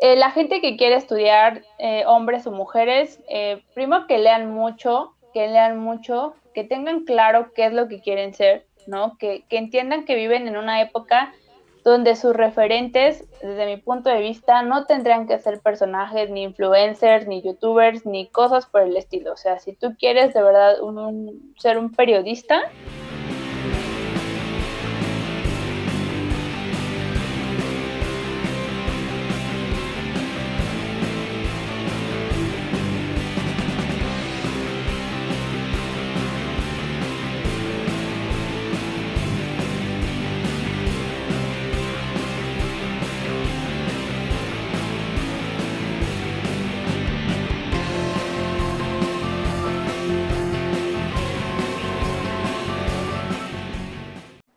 La gente que quiere estudiar, hombres o mujeres, primero que lean mucho, que tengan claro qué es lo que quieren ser, ¿no? Que entiendan que viven en una época donde sus referentes, desde mi punto de vista, no tendrían que ser personajes, ni influencers, ni youtubers, ni cosas por el estilo. O sea, si tú quieres de verdad ser un periodista.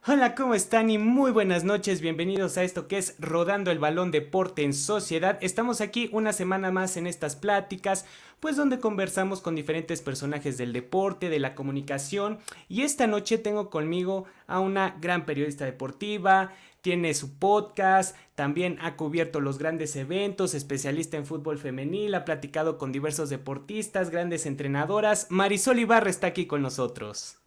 Hola, ¿cómo están? Y muy buenas noches, bienvenidos a esto que es Rodando el Balón Deporte en Sociedad. Estamos aquí una semana más en estas pláticas, pues donde conversamos con diferentes personajes del deporte, de la comunicación. Y esta noche tengo conmigo a una gran periodista deportiva, tiene su podcast, también ha cubierto los grandes eventos, especialista en fútbol femenil, ha platicado con diversos deportistas, grandes entrenadoras. Marisol Ibarra está aquí con nosotros.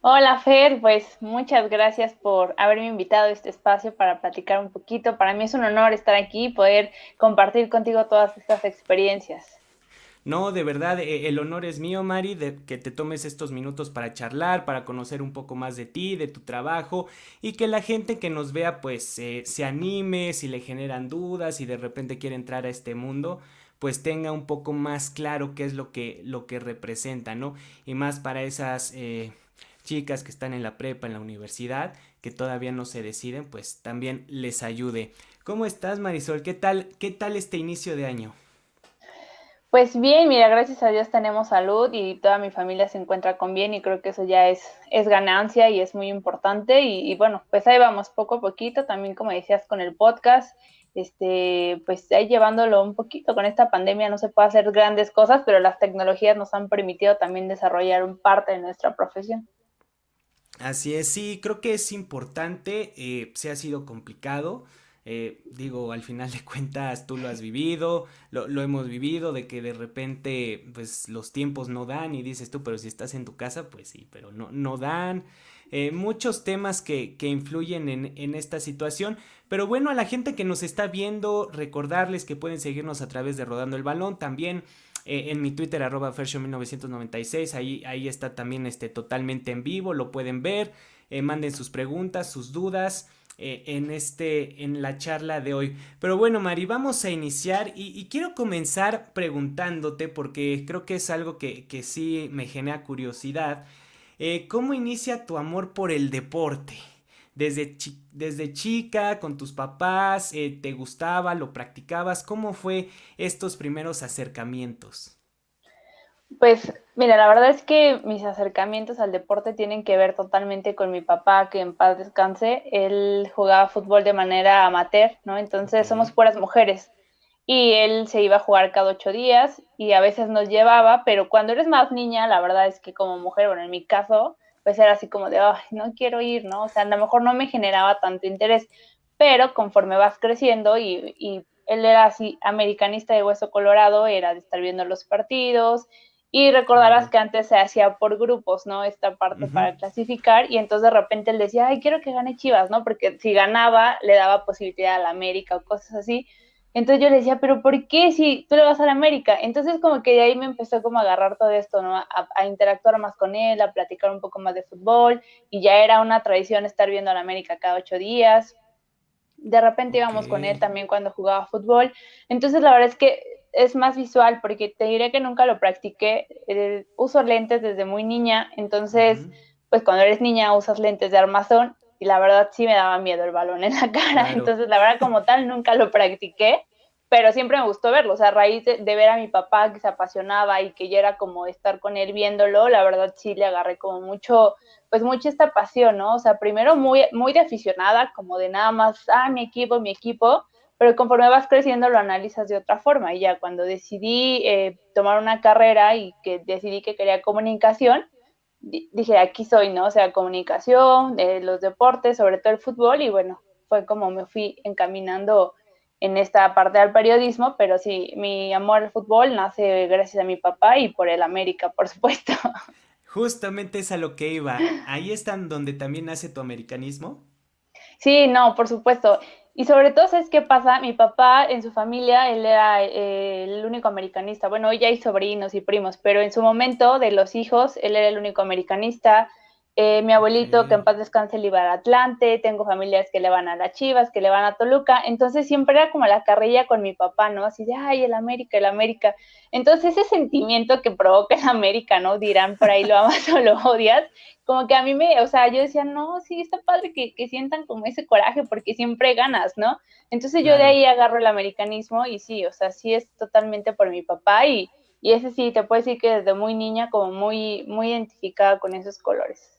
Hola Fer, pues muchas gracias por haberme invitado a este espacio para platicar un poquito. Para mí es un honor estar aquí y poder compartir contigo todas estas experiencias. No, de verdad, el honor es mío, Mari, de que te tomes estos minutos para charlar, para conocer un poco más de ti, de tu trabajo y que la gente que nos vea pues se anime, si le generan dudas y de repente quiere entrar a este mundo, pues tenga un poco más claro qué es lo que representa, ¿no? Y más para esas chicas que están en la prepa, en la universidad, que todavía no se deciden, pues también les ayude. ¿Cómo estás, Marisol? Qué tal este inicio de año? Pues bien, mira, gracias a Dios tenemos salud y toda mi familia se encuentra con bien y creo que eso ya es ganancia y es muy importante y bueno, pues ahí vamos poco a poquito, también como decías con el podcast, pues ahí llevándolo un poquito con esta pandemia no se puede hacer grandes cosas, pero las tecnologías nos han permitido también desarrollar un parte de nuestra profesión. Así es, sí, creo que es importante, se ha sido complicado, digo, al final de cuentas tú lo has vivido, lo hemos vivido, de que de repente pues los tiempos no dan y dices tú, pero si estás en tu casa, pues sí, pero no dan. Muchos temas que influyen en esta situación, pero bueno, a la gente que nos está viendo, recordarles que pueden seguirnos a través de Rodando el Balón, también en mi Twitter arroba Fershow1996, ahí está también totalmente en vivo, lo pueden ver, manden sus preguntas, sus dudas. En la charla de hoy. Pero bueno, Mari, vamos a iniciar y quiero comenzar preguntándote porque creo que es algo que sí me genera curiosidad. ¿Cómo inicia tu amor por el deporte? Desde chica, con tus papás, ¿te gustaba, lo practicabas? ¿Cómo fue estos primeros acercamientos? Pues mira, la verdad es que mis acercamientos al deporte tienen que ver totalmente con mi papá, que en paz descanse. Él jugaba fútbol de manera amateur, ¿no? Ok, Entonces somos puras mujeres. Y él se iba a jugar cada 8 días y a veces nos llevaba, pero cuando eres más niña, la verdad es que como mujer, bueno, en mi caso, pues era así como de, ay, no quiero ir, ¿no? O sea, a lo mejor no me generaba tanto interés, pero conforme vas creciendo y él era así americanista de hueso colorado, era de estar viendo los partidos y recordarás claro. que antes se hacía por grupos, ¿no? Esta parte Ujú. para clasificar y entonces de repente él decía, ay, quiero que gane Chivas, ¿no? Porque si ganaba le daba posibilidad a la América o cosas así. Entonces yo le decía, pero ¿por qué si tú le vas a la América? Entonces como que de ahí me empezó como a agarrar todo esto, ¿no? A interactuar más con él, a platicar un poco más de fútbol y ya era una tradición estar viendo a la América cada 8 días. De repente Ok, íbamos con él también cuando jugaba fútbol. Entonces la verdad es que es más visual porque te diré que nunca lo practiqué. Uso lentes desde muy niña, entonces ujú, pues cuando eres niña usas lentes de armazón y la verdad sí me daba miedo el balón en la cara. claro. Entonces la verdad como tal nunca lo practiqué, pero siempre me gustó verlo. O sea, a raíz de ver a mi papá que se apasionaba y que ya era como estar con él viéndolo, la verdad sí le agarré como mucho, pues mucha esta pasión, ¿no? O sea, primero muy, muy de aficionada, como de nada más, mi equipo, pero conforme vas creciendo lo analizas de otra forma. Y ya cuando decidí tomar una carrera y que decidí que quería comunicación, dije, aquí soy, ¿no? O sea, comunicación, los deportes, sobre todo el fútbol, y bueno, fue como me fui encaminando en esta parte del periodismo, pero sí, mi amor al fútbol nace gracias a mi papá y por el América, por supuesto. Justamente es a lo que iba. Ahí están donde también nace tu americanismo. Sí, no, por supuesto. Y sobre todo, ¿sabes qué pasa? Mi papá en su familia, él era el único americanista. Bueno, hoy ya hay sobrinos y primos, pero en su momento de los hijos, él era el único americanista. Mi Ok. abuelito, que en paz descanse, le iba al Atlante. Tengo familiares que le van a las Chivas, que le van a Toluca. Entonces siempre era como la carrilla con mi papá, ¿no? Así de, ay, el América, el América. Entonces ese sentimiento que provoca el América, ¿no? Dirán por ahí lo amas o lo odias, como que a mí me, o sea, yo decía, no, sí, está padre que sientan como ese coraje porque siempre ganas, ¿no? Entonces yo de Claro. ahí agarro el americanismo y sí, o sea, sí es totalmente por mi papá y ese sí, te puedo decir que desde muy niña como muy, muy identificada con esos colores.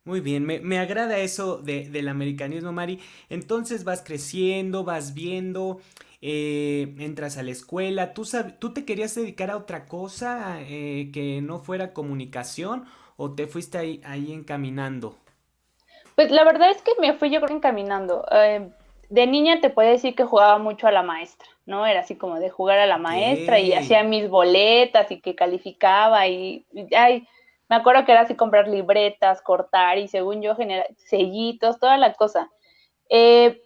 Muy bien, me agrada eso del americanismo, Mari. Entonces vas creciendo, vas viendo, entras a la escuela. ¿Tú te querías dedicar a otra cosa que no fuera comunicación o te fuiste ahí encaminando? Pues la verdad es que me fui yo creo encaminando. De niña te puedo decir que jugaba mucho a la maestra, ¿no? Era así como de jugar a la Ok, maestra y hacía mis boletas y que calificaba ay, me acuerdo que era así comprar libretas, cortar y según yo generar sellitos, toda la cosa.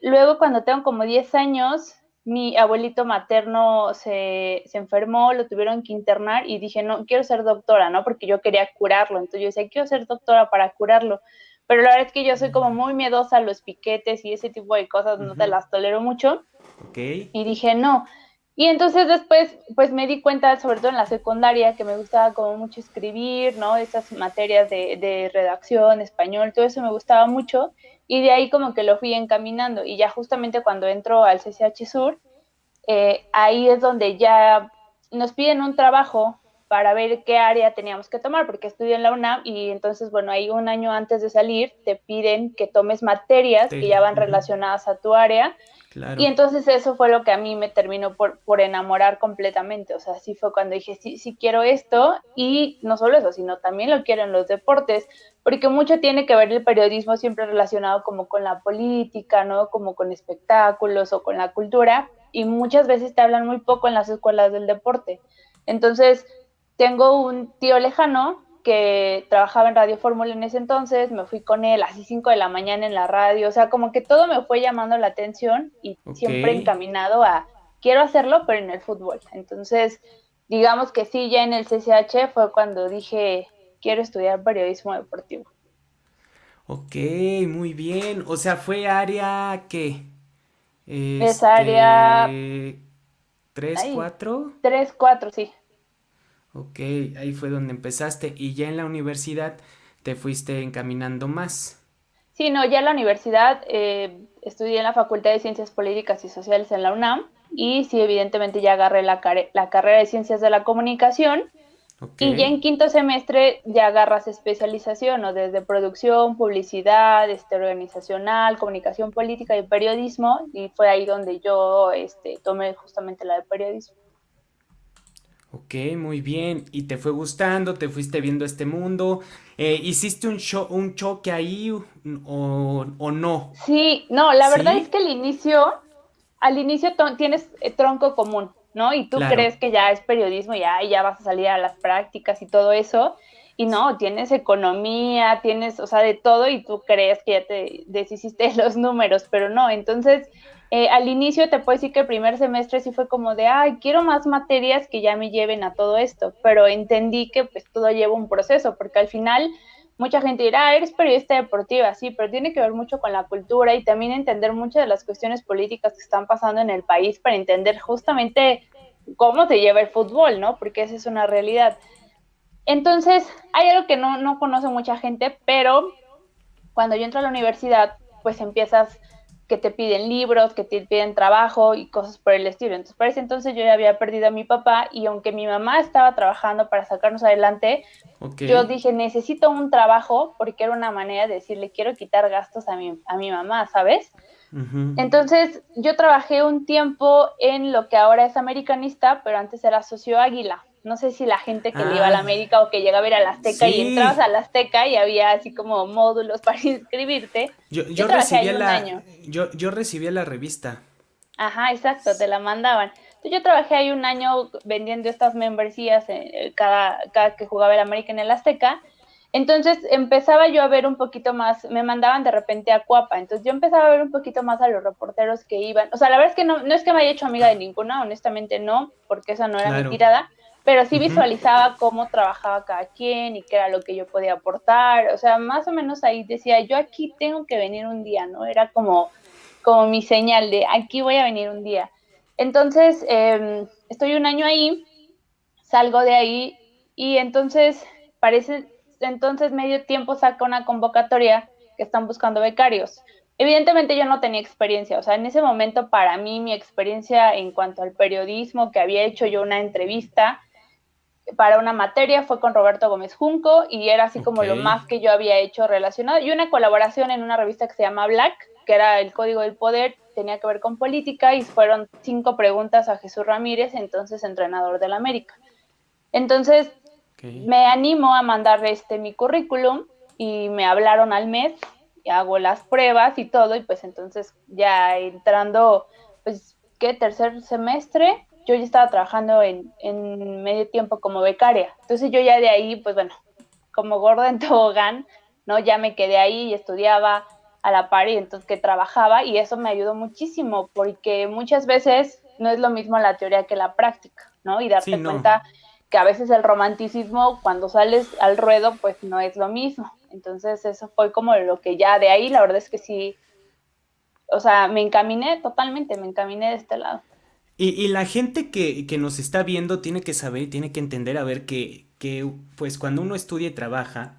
Luego cuando tengo como 10 años, mi abuelito materno se enfermó, lo tuvieron que internar y dije, no, quiero ser doctora, ¿no? Porque yo quería curarlo. Entonces yo decía, quiero ser doctora para curarlo. Pero la verdad es que yo soy como muy miedosa a los piquetes y ese tipo de cosas, no te ujú, las tolero mucho. ok, Y dije, no. Y entonces después, pues me di cuenta, sobre todo en la secundaria, que me gustaba como mucho escribir, ¿no? Esas materias de redacción, español, todo eso me gustaba mucho. Y de ahí como que lo fui encaminando. Y ya justamente cuando entro al CCH Sur, ahí es donde ya nos piden un trabajo para ver qué área teníamos que tomar, porque estudio en la UNAM y entonces, bueno, ahí un año antes de salir te piden que tomes materias que ya van ujú, relacionadas a tu área y claro. entonces eso fue lo que a mí me terminó por enamorar completamente. O sea, sí fue cuando dije, sí, sí quiero esto. Y no solo eso, sino también lo quiero en los deportes, porque mucho tiene que ver el periodismo siempre relacionado como con la política, ¿no? Como con espectáculos o con la cultura. Y muchas veces te hablan muy poco en las escuelas del deporte. Entonces, tengo un tío lejano que trabajaba en Radio Fórmula en ese entonces, me fui con él así 5 de la mañana en la radio, o sea, como que todo me fue llamando la atención y Ok, siempre encaminado a, quiero hacerlo, pero en el fútbol. Entonces, digamos que sí, ya en el CCH fue cuando dije, quiero estudiar periodismo deportivo. ok, muy bien. O sea, fue área ¿qué? Esa área, 3, ay, 4. 3 4 sí. Ok, ahí fue donde empezaste y ya en la universidad te fuiste encaminando más. Sí, no, ya en la universidad estudié en la Facultad de Ciencias Políticas y Sociales en la UNAM y sí, evidentemente ya agarré la carrera de Ciencias de la Comunicación Ok, y ya en quinto semestre ya agarras especialización, ¿no? Desde producción, publicidad, organizacional, comunicación política y periodismo y fue ahí donde yo tomé justamente la de periodismo. ok, muy bien. ¿Y te fue gustando? ¿Te fuiste viendo este mundo? ¿Hiciste un choque ahí o no? Sí, no, la verdad es ¿Sí? que al inicio tienes tronco común, ¿no? Y tú Claro. crees que ya es periodismo, ya vas a salir a las prácticas y todo eso, y no, tienes economía, tienes, o sea, de todo, y tú crees que ya te deshiciste de los números, pero no, entonces, al inicio te puedo decir que el primer semestre sí fue como de, ay, quiero más materias que ya me lleven a todo esto, pero entendí que pues todo lleva un proceso, porque al final mucha gente dirá, eres periodista deportiva, sí, pero tiene que ver mucho con la cultura y también entender muchas de las cuestiones políticas que están pasando en el país para entender justamente cómo se lleva el fútbol, ¿no? Porque esa es una realidad. Entonces, hay algo que no conoce mucha gente, pero cuando yo entro a la universidad, pues empiezas que te piden libros, que te piden trabajo y cosas por el estilo. Entonces, para ese entonces yo ya había perdido a mi papá y aunque mi mamá estaba trabajando para sacarnos adelante, Ok. yo dije, necesito un trabajo porque era una manera de decirle, quiero quitar gastos a mi mamá, ¿sabes? Ujú. Entonces, yo trabajé un tiempo en lo que ahora es Americanista, pero antes era Socio Águila. No sé si la gente que le iba a la Ah, América o que llegaba a ir a la Azteca y entrabas sí. a la Azteca y había así como módulos para inscribirte. Yo, Yo yo trabajé recibía ahí un la, año. yo recibía la revista. Ajá, exacto, te la mandaban. Entonces yo trabajé ahí un año vendiendo estas membresías cada que jugaba el América en el Azteca. Entonces empezaba yo a ver un poquito más, me mandaban de repente a Cuapa, entonces yo empezaba a ver un poquito más a los reporteros que iban. O sea, la verdad es que no es que me haya hecho amiga de ninguna, honestamente no, porque esa no era mi Claro. tirada, pero sí Ujú. visualizaba cómo trabajaba cada quien y qué era lo que yo podía aportar. O sea, más o menos ahí decía, yo aquí tengo que venir un día, ¿no? Era como mi señal de aquí voy a venir un día. Entonces, estoy un año ahí, salgo de ahí y entonces parece, entonces medio tiempo saca una convocatoria que están buscando becarios. Evidentemente yo no tenía experiencia, o sea, en ese momento para mí mi experiencia en cuanto al periodismo, que había hecho yo una entrevista para una materia, fue con Roberto Gómez Junco y era así Ok. como lo más que yo había hecho relacionado. Y una colaboración en una revista que se llama Black, que era el Código del Poder, tenía que ver con política y fueron 5 preguntas a Jesús Ramírez, entonces entrenador del América. Entonces Ok. me animo a mandar mi currículum y me hablaron al mes, y hago las pruebas y todo, y pues entonces ya entrando, pues, ¿qué? Tercer semestre, yo ya estaba trabajando en medio tiempo como becaria. Entonces yo ya de ahí, pues bueno, como gorda en tobogán, ¿no? Ya me quedé ahí y estudiaba a la par y entonces que trabajaba y eso me ayudó muchísimo porque muchas veces no es lo mismo la teoría que la práctica, ¿no? Y Sí, darte no. cuenta que a veces el romanticismo cuando sales al ruedo pues no es lo mismo. Entonces eso fue como lo que ya de ahí, la verdad es que sí, o sea, me encaminé totalmente, me encaminé de este lado. Y la gente que nos está viendo tiene que saber y tiene que entender a ver que pues cuando uno estudia y trabaja,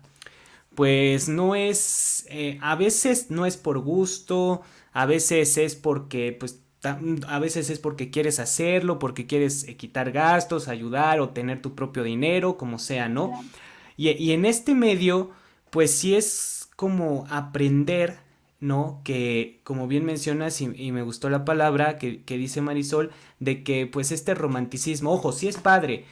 pues no es, a veces no es por gusto, a veces es porque, pues, a veces es porque quieres hacerlo, porque quieres quitar gastos, ayudar o tener tu propio dinero, como sea, ¿no? Claro. Y en este medio, pues sí es como aprender, ¿no? Que como bien mencionas y me gustó la palabra que dice Marisol, de que pues este romanticismo, ojo, sí es padre,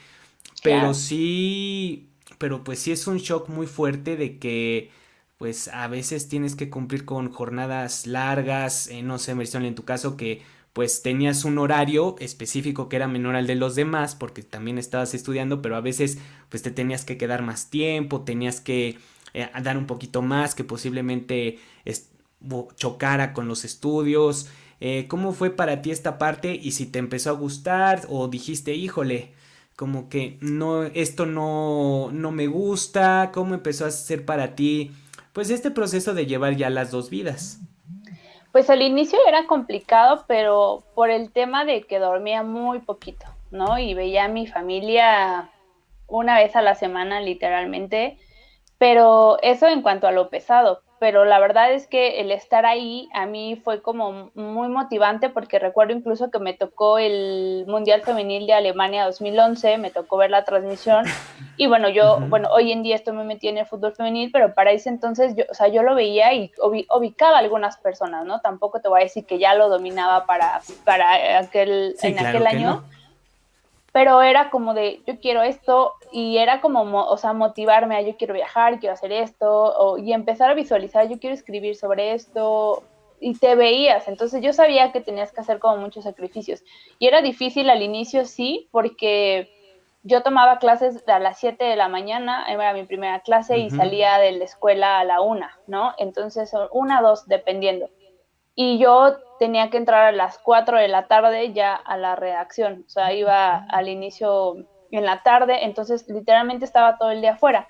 pero Claro. sí, pero pues sí es un shock muy fuerte de que pues a veces tienes que cumplir con jornadas largas, no sé, Marisol, en tu caso que pues tenías un horario específico que era menor al de los demás porque también estabas estudiando, pero a veces pues te tenías que quedar más tiempo, tenías que dar un poquito más que posiblemente chocara con los estudios. ¿Cómo fue para ti esta parte y si te empezó a gustar o dijiste, híjole, como que no, esto no me gusta, cómo empezó a ser para ti, pues este proceso de llevar ya las dos vidas? Pues al inicio era complicado, pero por el tema de que dormía muy poquito, ¿no? Y veía a mi familia una vez a la semana, literalmente, pero eso en cuanto a lo pesado. Pero la verdad es que el estar ahí a mí fue como muy motivante porque recuerdo incluso que me tocó el Mundial Femenil de Alemania 2011, me tocó ver la transmisión y bueno, Ujú. bueno, hoy en día esto me metí en el fútbol femenil, pero para ese entonces yo, o sea, yo lo veía y ubicaba a algunas personas, ¿no? Tampoco te voy a decir que ya lo dominaba Sí, en claro aquel que año, no. pero era como de yo quiero esto y era como, o sea, motivarme a yo quiero viajar, quiero hacer esto y empezar a visualizar, yo quiero escribir sobre esto y te veías, entonces yo sabía que tenías que hacer como muchos sacrificios y era difícil al inicio, sí, porque yo tomaba clases a las 7 de la mañana, era mi primera clase y Ujú. salía de la escuela a la 1, ¿no? Entonces, 1, 2, dependiendo y yo tenía que entrar a las 4 de la tarde ya a la redacción, o sea, iba al inicio en la tarde, entonces literalmente estaba todo el día afuera.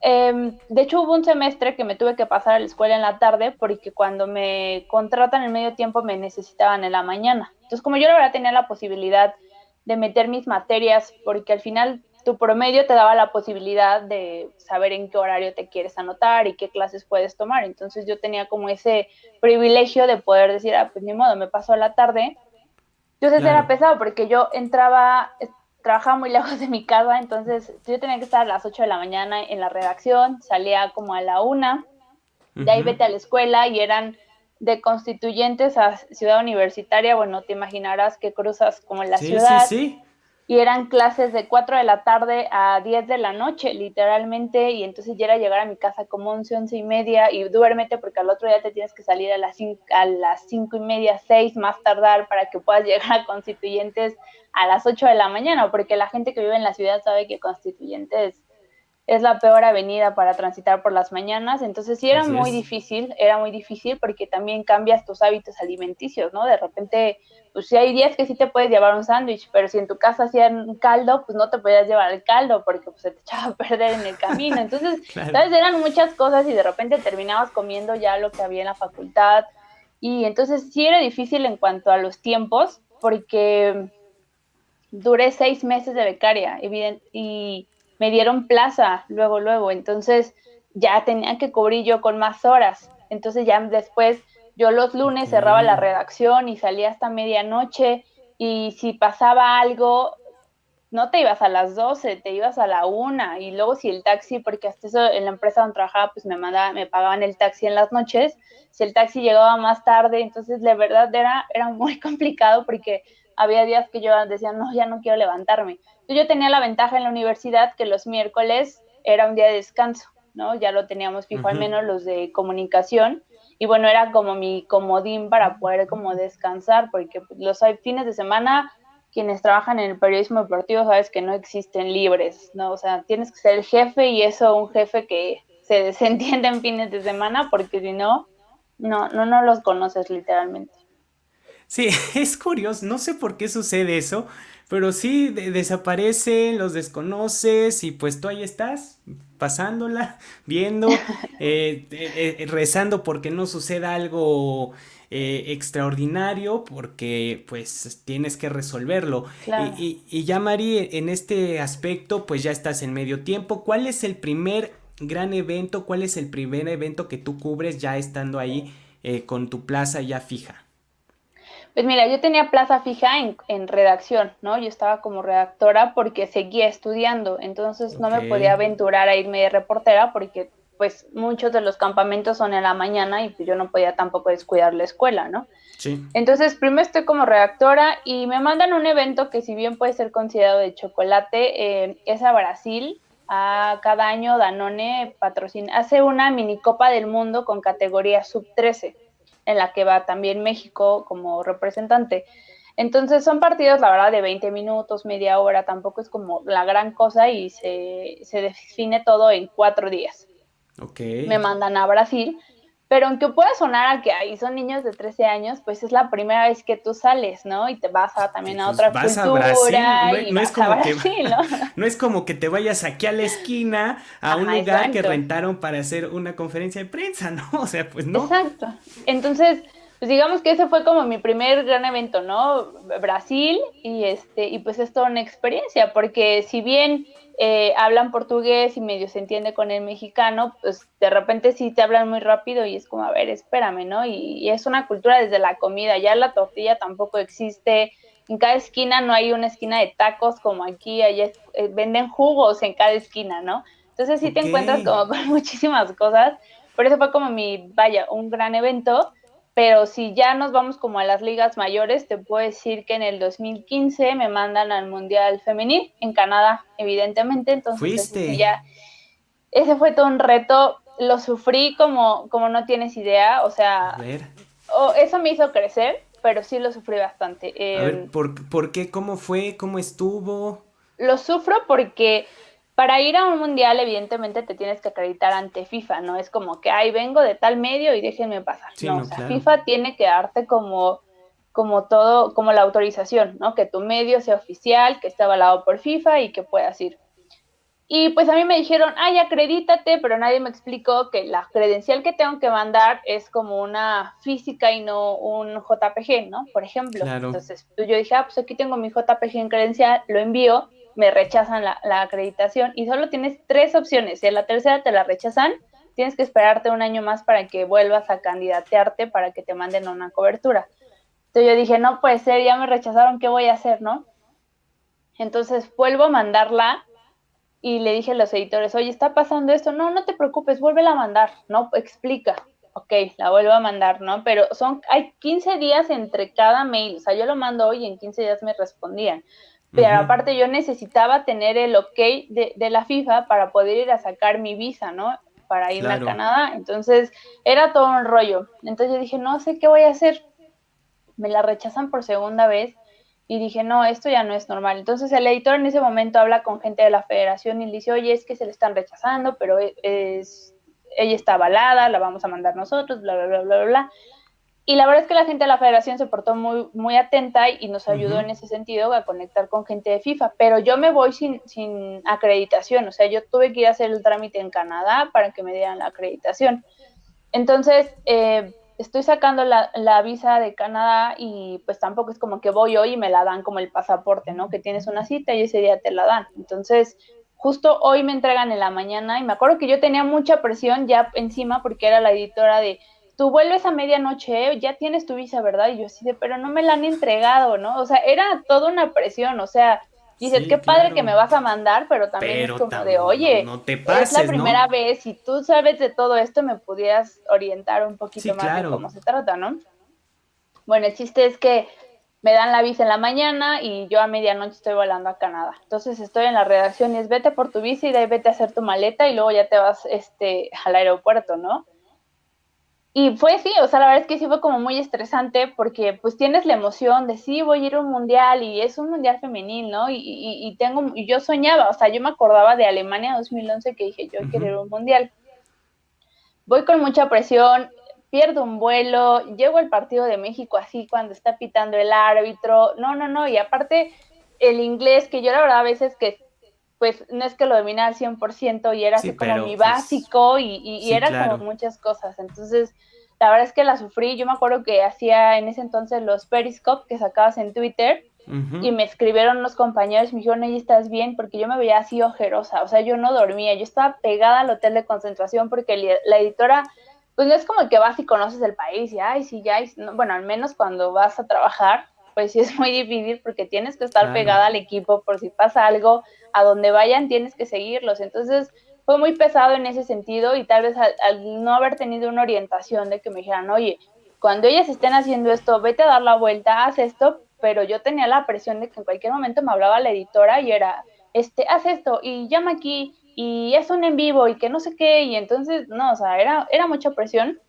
De hecho, hubo un semestre que me tuve que pasar a la escuela en la tarde porque cuando me contratan en medio tiempo me necesitaban en la mañana. Entonces, como yo la verdad tenía la posibilidad de meter mis materias, porque al final tu promedio te daba la posibilidad de saber en qué horario te quieres anotar y qué clases puedes tomar. Entonces yo tenía como ese privilegio de poder decir, ah, pues ni modo, me paso a la tarde. Entonces era Claro. pesado porque yo entraba, trabajaba muy lejos de mi casa, entonces yo tenía que estar a las 8 de la mañana en la redacción, salía como a la 1, de ahí Ujú. vete a la escuela y eran de Constituyentes a Ciudad Universitaria, bueno, te imaginarás que cruzas como en la Sí, sí, ciudad, sí. y eran clases de 4 de la tarde a 10 de la noche, literalmente, y entonces ya era llegar a mi casa como 11, 11 y media, y duérmete porque al otro día te tienes que salir a las 5 y media, 6 más tardar para que puedas llegar a Constituyentes a las 8 de la mañana, porque la gente que vive en la ciudad sabe que Constituyentes es la peor avenida para transitar por las mañanas, entonces sí Así es. era muy difícil porque también cambias tus hábitos alimenticios, ¿no? De repente, pues sí hay días que sí te puedes llevar un sándwich, pero si en tu casa hacían caldo, pues no te podías llevar el caldo porque pues, se te echaba a perder en el camino. Entonces, Claro. ¿sabes? Eran muchas cosas y de repente terminabas comiendo ya lo que había en la facultad. Y entonces sí era difícil en cuanto a los tiempos porque duré 6 meses de becaria y me dieron plaza luego, entonces ya tenía que cubrir yo con más horas, entonces ya después yo los Ok. lunes cerraba la redacción y salía hasta medianoche y si pasaba algo, no te ibas a las 12, te ibas a la 1 y luego si el taxi, porque hasta eso en la empresa donde trabajaba pues me pagaban el taxi en las noches, si el taxi llegaba más tarde, entonces de verdad era muy complicado porque había días que yo decía, no, ya no quiero levantarme. Entonces yo tenía la ventaja en la universidad que los miércoles era un día de descanso, ¿no? Ya lo teníamos fijo al Ujú. menos los de comunicación y bueno, era como mi comodín para poder como descansar porque los fines de semana quienes trabajan en el periodismo deportivo sabes que no existen libres, ¿no? O sea, tienes que ser el jefe y eso un jefe que se desentiende en fines de semana porque si no, no los conoces literalmente. Sí, es curioso, no sé por qué sucede eso, pero sí desaparecen, los desconoces y pues tú ahí estás, pasándola, viendo, rezando porque no suceda algo extraordinario, porque pues tienes que resolverlo. Claro. Y ya Mari, en este aspecto, pues ya estás en medio tiempo. ¿Cuál es el primer gran evento? ¿Cuál es el primer evento que tú cubres ya estando ahí con tu plaza ya fija? Pues mira, yo tenía plaza fija en redacción, ¿no? Yo estaba como redactora porque seguía estudiando, entonces no Ok. me podía aventurar a irme de reportera porque pues muchos de los campamentos son en la mañana y pues yo no podía tampoco descuidar la escuela, ¿no? Sí. Entonces, primero estoy como redactora y me mandan un evento que si bien puede ser considerado de chocolate, es a Brasil. A cada año Danone patrocina, hace una mini Copa del Mundo con categoría sub 13 en la que va también México como representante. Entonces son partidos, la verdad, de 20 minutos, media hora, tampoco es como la gran cosa y se define todo en 4 días. Ok. Me mandan a Brasil, pero aunque pueda sonar a que ahí son niños de 13 años, pues es la primera vez que tú sales, ¿no? Y te vas también a Pues otra vas a Brasil, cultura y no es vas a como que Brasil, ¿no? no es como que te vayas aquí a la esquina a un Ajá, lugar que exacto. rentaron para hacer una conferencia de prensa, ¿no? O sea, pues no. Exacto. Entonces, pues digamos que ese fue como mi primer gran evento, ¿no? Brasil y pues es toda una experiencia, porque si bien hablan portugués y medio se entiende con el mexicano, pues de repente sí te hablan muy rápido y es como, a ver, espérame, ¿no? Y es una cultura desde la comida, ya la tortilla tampoco existe, en cada esquina no hay una esquina de tacos como aquí, allá venden jugos en cada esquina, ¿no? Entonces sí te Ok. encuentras como con muchísimas cosas por eso fue como vaya, un gran evento, pero si ya nos vamos como a las ligas mayores, te puedo decir que en el 2015 me mandan al Mundial Femenil en Canadá, evidentemente, entonces ese sí Fuiste. ya, ese fue todo un reto, lo sufrí como no tienes idea, o A sea, ver. eso me hizo crecer, pero sí lo sufrí bastante. A ver, ¿por qué? ¿Cómo fue? ¿Cómo estuvo? Lo sufro porque para ir a un mundial, evidentemente te tienes que acreditar ante FIFA, no es como que, ay, vengo de tal medio y déjenme pasar. Sí, No, o no, sea, claro. FIFA tiene que darte como todo, como la autorización, ¿no? Que tu medio sea oficial, que esté avalado por FIFA y que puedas ir. Y pues a mí me dijeron, ay, acredítate, pero nadie me explicó que la credencial que tengo que mandar es como una física y no un JPG, ¿no? Por ejemplo. Claro. Entonces pues yo dije, pues aquí tengo mi JPG en credencial, lo envío, me rechazan la acreditación y solo tienes 3 opciones. Si a la tercera te la rechazan, tienes que esperarte un año más para que vuelvas a candidatearte para que te manden una cobertura. Entonces yo dije, no puede ser, ya me rechazaron, ¿qué voy a hacer, no? Entonces vuelvo a mandarla y le dije a los editores, oye, está pasando esto, no te preocupes, vuélvela a mandar, no, explica. ok, la vuelvo a mandar, ¿no? Pero hay 15 días entre cada mail, o sea, yo lo mando hoy y en 15 días me respondían. Pero Ujú, aparte yo necesitaba tener el ok de la FIFA para poder ir a sacar mi visa, ¿no? Para irme a claro. Canadá. Entonces era todo un rollo. Entonces yo dije, no sé qué voy a hacer. Me la rechazan por segunda vez y dije, no, esto ya no es normal. Entonces el editor en ese momento habla con gente de la federación y le dice, oye, es que se le están rechazando, pero ella está avalada, la vamos a mandar nosotros, bla, bla, bla, bla, bla. Y la verdad es que la gente de la federación se portó muy, muy atenta y nos ayudó Ujú. en ese sentido a conectar con gente de FIFA, pero yo me voy sin acreditación, o sea, yo tuve que ir a hacer el trámite en Canadá para que me dieran la acreditación. Entonces, estoy sacando la visa de Canadá y pues tampoco es como que voy hoy y me la dan como el pasaporte, ¿no? Que tienes una cita y ese día te la dan. Entonces, justo hoy me entregan en la mañana y me acuerdo que yo tenía mucha presión ya encima porque era la editora de, tú vuelves a medianoche, ya tienes tu visa, ¿verdad? Y yo así de, pero no me la han entregado, ¿no? O sea, era toda una presión, o sea, dices, qué Sí, padre que claro. me vas a mandar, pero también es Pero como de, no, oye, no te es la pases, primera ¿no? vez, si tú sabes de todo esto, me pudieras orientar un poquito Sí, más de claro. cómo se trata, ¿no? Bueno, el chiste es que me dan la visa en la mañana y yo a medianoche estoy volando a Canadá. Entonces estoy en la redacción y es vete por tu visa y de ahí vete a hacer tu maleta y luego ya te vas al aeropuerto, ¿no? Y fue sí, o sea, la verdad es que sí fue como muy estresante porque pues tienes la emoción de sí, voy a ir a un mundial y es un mundial femenil, ¿no? Y yo soñaba, o sea, yo me acordaba de Alemania 2011 que dije, yo quiero ir Ujú. a un mundial. Voy con mucha presión, pierdo un vuelo, llego al partido de México así cuando está pitando el árbitro, no, no, no, y aparte el inglés, que yo la verdad a veces que pues no es que lo dominara al 100% y era Sí, así como pero mi pues, básico y sí, era como claro. muchas cosas, entonces la verdad es que la sufrí, yo me acuerdo que hacía en ese entonces los Periscope que sacabas en Twitter Ujú. y me escribieron unos compañeros y me dijeron, oye, ¿estás bien? Porque yo me veía así ojerosa, o sea, yo no dormía, yo estaba pegada al hotel de concentración porque la editora, pues no es como que vas y conoces el país y, ay, sí, ya, no, bueno, al menos cuando vas a trabajar, pues sí es muy difícil porque tienes que estar Claro. pegada al equipo por si pasa algo, a donde vayan tienes que seguirlos, entonces fue muy pesado en ese sentido y tal vez al no haber tenido una orientación de que me dijeran, oye, cuando ellas estén haciendo esto, vete a dar la vuelta, haz esto, pero yo tenía la presión de que en cualquier momento me hablaba la editora y era, haz esto y llama aquí y es un en vivo y que no sé qué, y entonces, no, o sea, era mucha presión,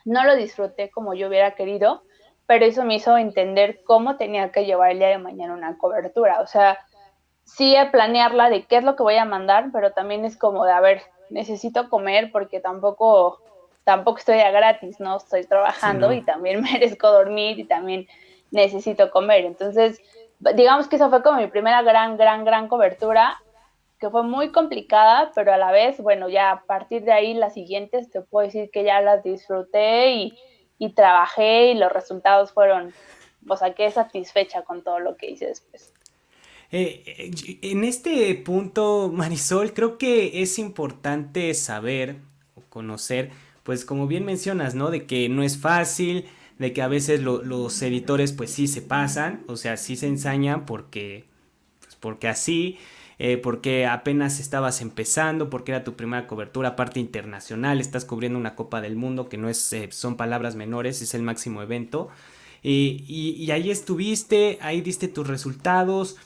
no lo disfruté como yo hubiera querido, pero eso me hizo entender cómo tenía que llevar el día de mañana una cobertura, o sea, sí planearla de qué es lo que voy a mandar, pero también es como de, a ver, necesito comer porque tampoco estoy a gratis, ¿no? Estoy Sí, trabajando no. y también merezco dormir y también necesito comer. Entonces, digamos que esa fue como mi primera gran cobertura, que fue muy complicada, pero a la vez, bueno, ya a partir de ahí las siguientes te puedo decir que ya las disfruté y trabajé y los resultados fueron, o sea, quedé satisfecha con todo lo que hice después. En este punto, Marisol, creo que es importante saber o conocer, pues como bien mencionas, ¿no? De que no es fácil, de que a veces los editores pues sí se pasan, o sea, sí se ensañan porque así, porque apenas estabas empezando, porque era tu primera cobertura, parte internacional, estás cubriendo una Copa del Mundo que no es, son palabras menores, es el máximo evento. Y ahí estuviste, ahí diste tus resultados.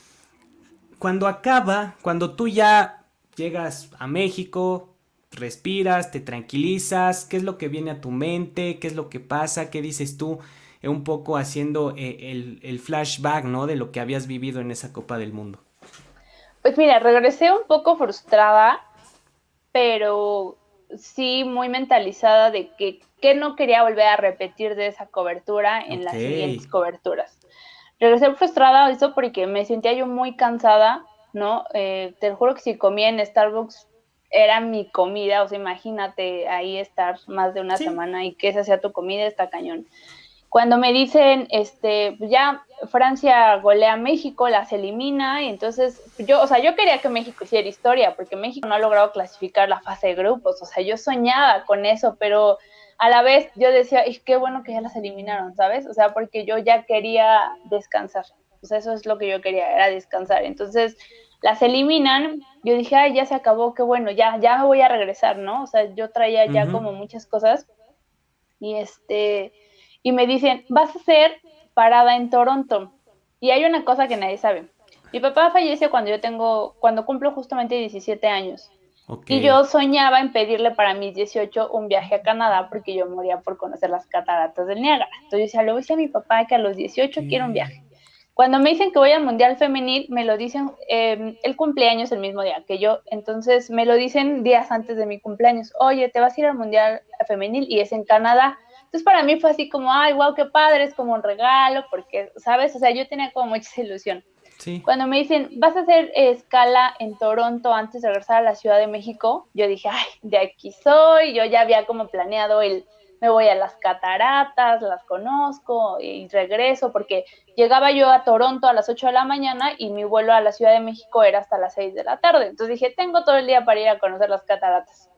Cuando acaba, cuando tú ya llegas a México, respiras, te tranquilizas, ¿qué es lo que viene a tu mente? ¿Qué es lo que pasa? ¿Qué dices tú? Un poco haciendo el flashback, ¿no? De lo que habías vivido en esa Copa del Mundo. Pues mira, regresé un poco frustrada, pero sí muy mentalizada de que no quería volver a repetir de esa cobertura en Ok. las siguientes coberturas. Regresé frustrada, eso porque me sentía yo muy cansada, ¿no? Te juro que si comía en Starbucks era mi comida, o sea, imagínate ahí estar más de una Sí. semana y que esa sea tu comida, está cañón. Cuando me dicen, pues ya Francia golea a México, las elimina, y entonces yo, o sea, yo quería que México hiciera historia, porque México no ha logrado clasificar la fase de grupos, o sea, yo soñaba con eso, pero a la vez yo decía, qué bueno que ya las eliminaron, ¿sabes? O sea, porque yo ya quería descansar, o sea, eso es lo que yo quería, era descansar. Entonces, las eliminan, yo dije, ay, ya se acabó, qué bueno, ya me voy a regresar, ¿no? O sea, yo traía ya Ujú. como muchas cosas y me dicen, vas a ser parada en Toronto. Y hay una cosa que nadie sabe. Mi papá falleció cuando cumplo justamente 17 años. Ok. Y yo soñaba en pedirle para mis 18 un viaje a Canadá porque yo moría por conocer las cataratas del Niágara. Entonces yo decía, le voy a decir a mi papá que a los 18 quiero un Ok. viaje. Cuando me dicen que voy al Mundial Femenil, me lo dicen, el cumpleaños el mismo día que yo, entonces me lo dicen días antes de mi cumpleaños. Oye, te vas a ir al Mundial Femenil y es en Canadá. Entonces para mí fue así como, ay, wow, qué padre, es como un regalo, porque, ¿sabes? O sea, yo tenía como mucha ilusión. Sí. Cuando me dicen, vas a hacer escala en Toronto antes de regresar a la Ciudad de México, yo dije, ay, de aquí soy, yo ya había como planeado me voy a las cataratas, las conozco y regreso, porque llegaba yo a Toronto a las 8 de la mañana y mi vuelo a la Ciudad de México era hasta las 6 de la tarde. Entonces dije, tengo todo el día para ir a conocer las cataratas.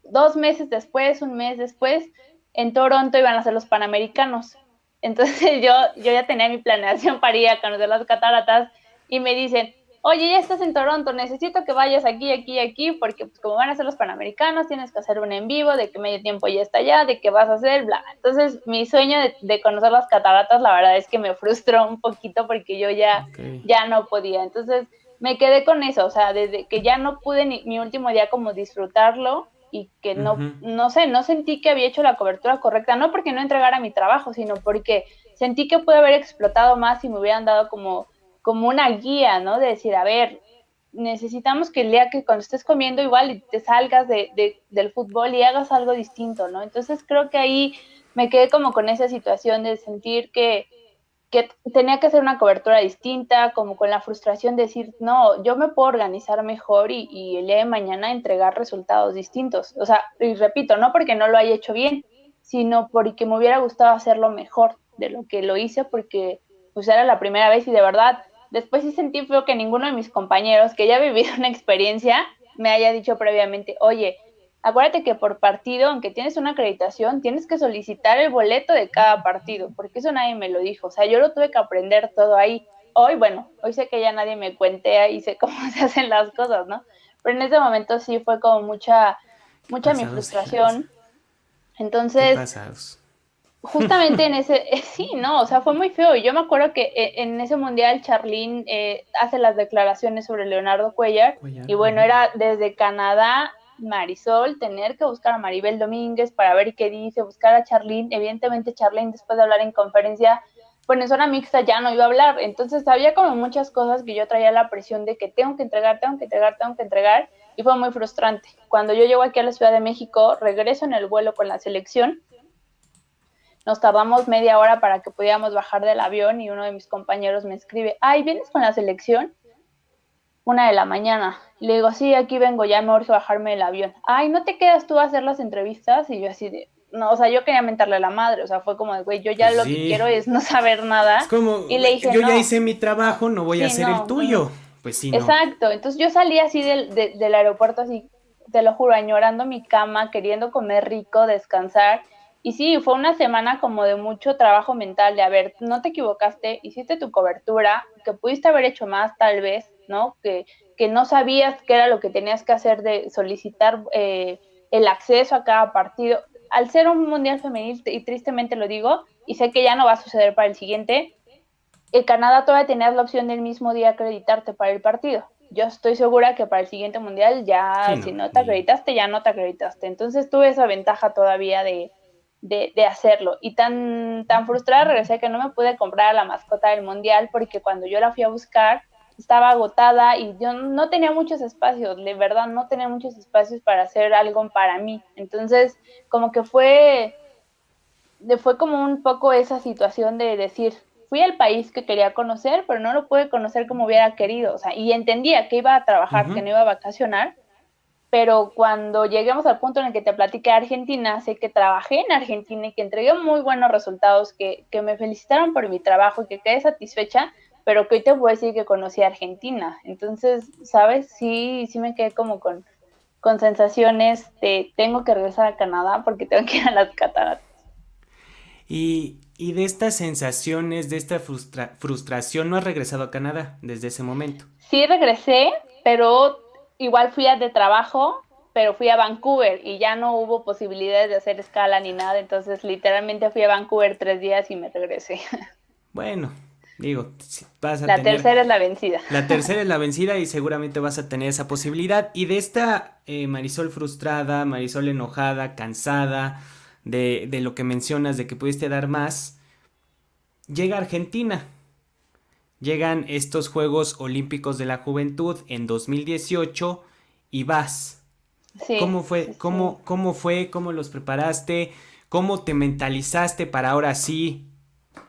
2 meses después, un mes después, en Toronto iban a ser los Panamericanos. Entonces yo ya tenía mi planeación para ir a conocer las cataratas y me dicen, oye, ya estás en Toronto, necesito que vayas aquí, aquí, aquí, porque pues como van a ser los Panamericanos, tienes que hacer un en vivo de que medio tiempo ya está allá, de qué vas a hacer, bla. Entonces mi sueño de conocer las cataratas, la verdad es que me frustró un poquito porque yo Ok. ya no podía. Entonces me quedé con eso, o sea, desde que ya no pude ni mi último día como disfrutarlo y que Ujú. no sé, no sentí que había hecho la cobertura correcta, no porque no entregara mi trabajo, sino porque sentí que pude haber explotado más y me hubieran dado como una guía, ¿no? De decir, a ver, necesitamos que el día que cuando estés comiendo igual y te salgas del fútbol y hagas algo distinto, ¿no? Entonces creo que ahí me quedé como con esa situación de sentir que tenía que hacer una cobertura distinta, como con la frustración de decir, no, yo me puedo organizar mejor y el día de mañana entregar resultados distintos. O sea, y repito, no porque no lo haya hecho bien, sino porque me hubiera gustado hacerlo mejor de lo que lo hice, porque pues era la primera vez y de verdad, después sí sentí feo que ninguno de mis compañeros que ya ha vivido una experiencia me haya dicho previamente, oye, acuérdate que por partido, aunque tienes una acreditación, tienes que solicitar el boleto de cada partido, porque eso nadie me lo dijo. O sea, yo lo tuve que aprender todo ahí. Hoy, bueno, hoy sé que ya nadie me cuentea y sé cómo se hacen las cosas, ¿no? Pero en ese momento sí fue como mucha mi Pasados de lanza. frustración. Qué Entonces, pasados. justamente en ese, sí, no, o sea, fue muy feo. Y yo me acuerdo que en ese mundial Charlene hace las declaraciones sobre Leonardo Cuellar Cuellar. y bueno, Ujú. era desde Canadá, Marisol, tener que buscar a Maribel Domínguez para ver qué dice, buscar a Charlene. Evidentemente Charlene después de hablar en conferencia, bueno, en zona mixta ya no iba a hablar. Entonces había como muchas cosas que yo traía la presión de que tengo que entregar, tengo que entregar, tengo que entregar y fue muy frustrante. Cuando yo llego aquí a la Ciudad de México, regreso en el vuelo con la selección, nos tardamos media hora para que pudiéramos bajar del avión y uno de mis compañeros me escribe, ay, ¿vienes con la selección? 1 de la mañana. Le digo, sí, aquí vengo, ya me urge bajarme del avión. Ay, ¿no te quedas tú a hacer las entrevistas? Y yo así de, no, o sea, yo quería mentarle a la madre, o sea, fue como de, güey, yo ya Pues lo que sí. quiero es no saber Es nada. como, Y le dije, yo ya no, hice mi trabajo, no voy a sí, hacer el no, no. tuyo. Pues sí, no. Exacto, entonces yo salí así del aeropuerto, así, te lo juro, añorando mi cama, queriendo comer rico, descansar. Y sí, fue una semana como de mucho trabajo mental, de a ver, no te equivocaste, hiciste tu cobertura, que pudiste haber hecho más tal vez, ¿no? Que no sabías qué era lo que tenías que hacer de solicitar el acceso a cada partido. Al ser un mundial femenil, y tristemente lo digo, y sé que ya no va a suceder para el siguiente, en Canadá todavía tenías la opción del mismo día acreditarte para el partido. Yo estoy segura que para el siguiente mundial ya, Sí, no. si no te Ni. acreditaste, ya no te acreditaste. Entonces tuve esa ventaja todavía de hacerlo. Y tan frustrada regresé que no me pude comprar a la mascota del mundial porque cuando yo la fui a buscar estaba agotada y yo no tenía muchos espacios, de verdad no tenía muchos espacios para hacer algo para mí. Entonces, como que fue como un poco esa situación de decir, fui al país que quería conocer, pero no lo pude conocer como hubiera querido, o sea, y entendía que iba a trabajar, que Ujú. no iba a vacacionar, pero cuando lleguemos al punto en el que te platiqué Argentina, sé que trabajé en Argentina y que entregué muy buenos resultados, que me felicitaron por mi trabajo y que quedé satisfecha, pero que hoy te voy a decir que conocí a Argentina. Entonces, ¿sabes? Sí, sí me quedé como con sensaciones de tengo que regresar a Canadá porque tengo que ir a las cataratas. Y de estas sensaciones, de esta frustración, no has regresado a Canadá desde ese momento. Sí regresé, pero igual fui a de trabajo pero fui a Vancouver y ya no hubo posibilidades de hacer escala ni nada, entonces literalmente fui a Vancouver 3 días y me regresé. Bueno, digo, vas a La tener, tercera es la vencida. la tercera es la vencida y seguramente vas a tener esa posibilidad. Y de esta Marisol frustrada, Marisol enojada, cansada de lo que mencionas, de que pudiste dar más, llega Argentina. Llegan estos Juegos Olímpicos de la Juventud en 2018 y vas. Sí, ¿Cómo fue? sí, sí. ¿Cómo fue? ¿Cómo los preparaste? ¿Cómo te mentalizaste para ahora sí?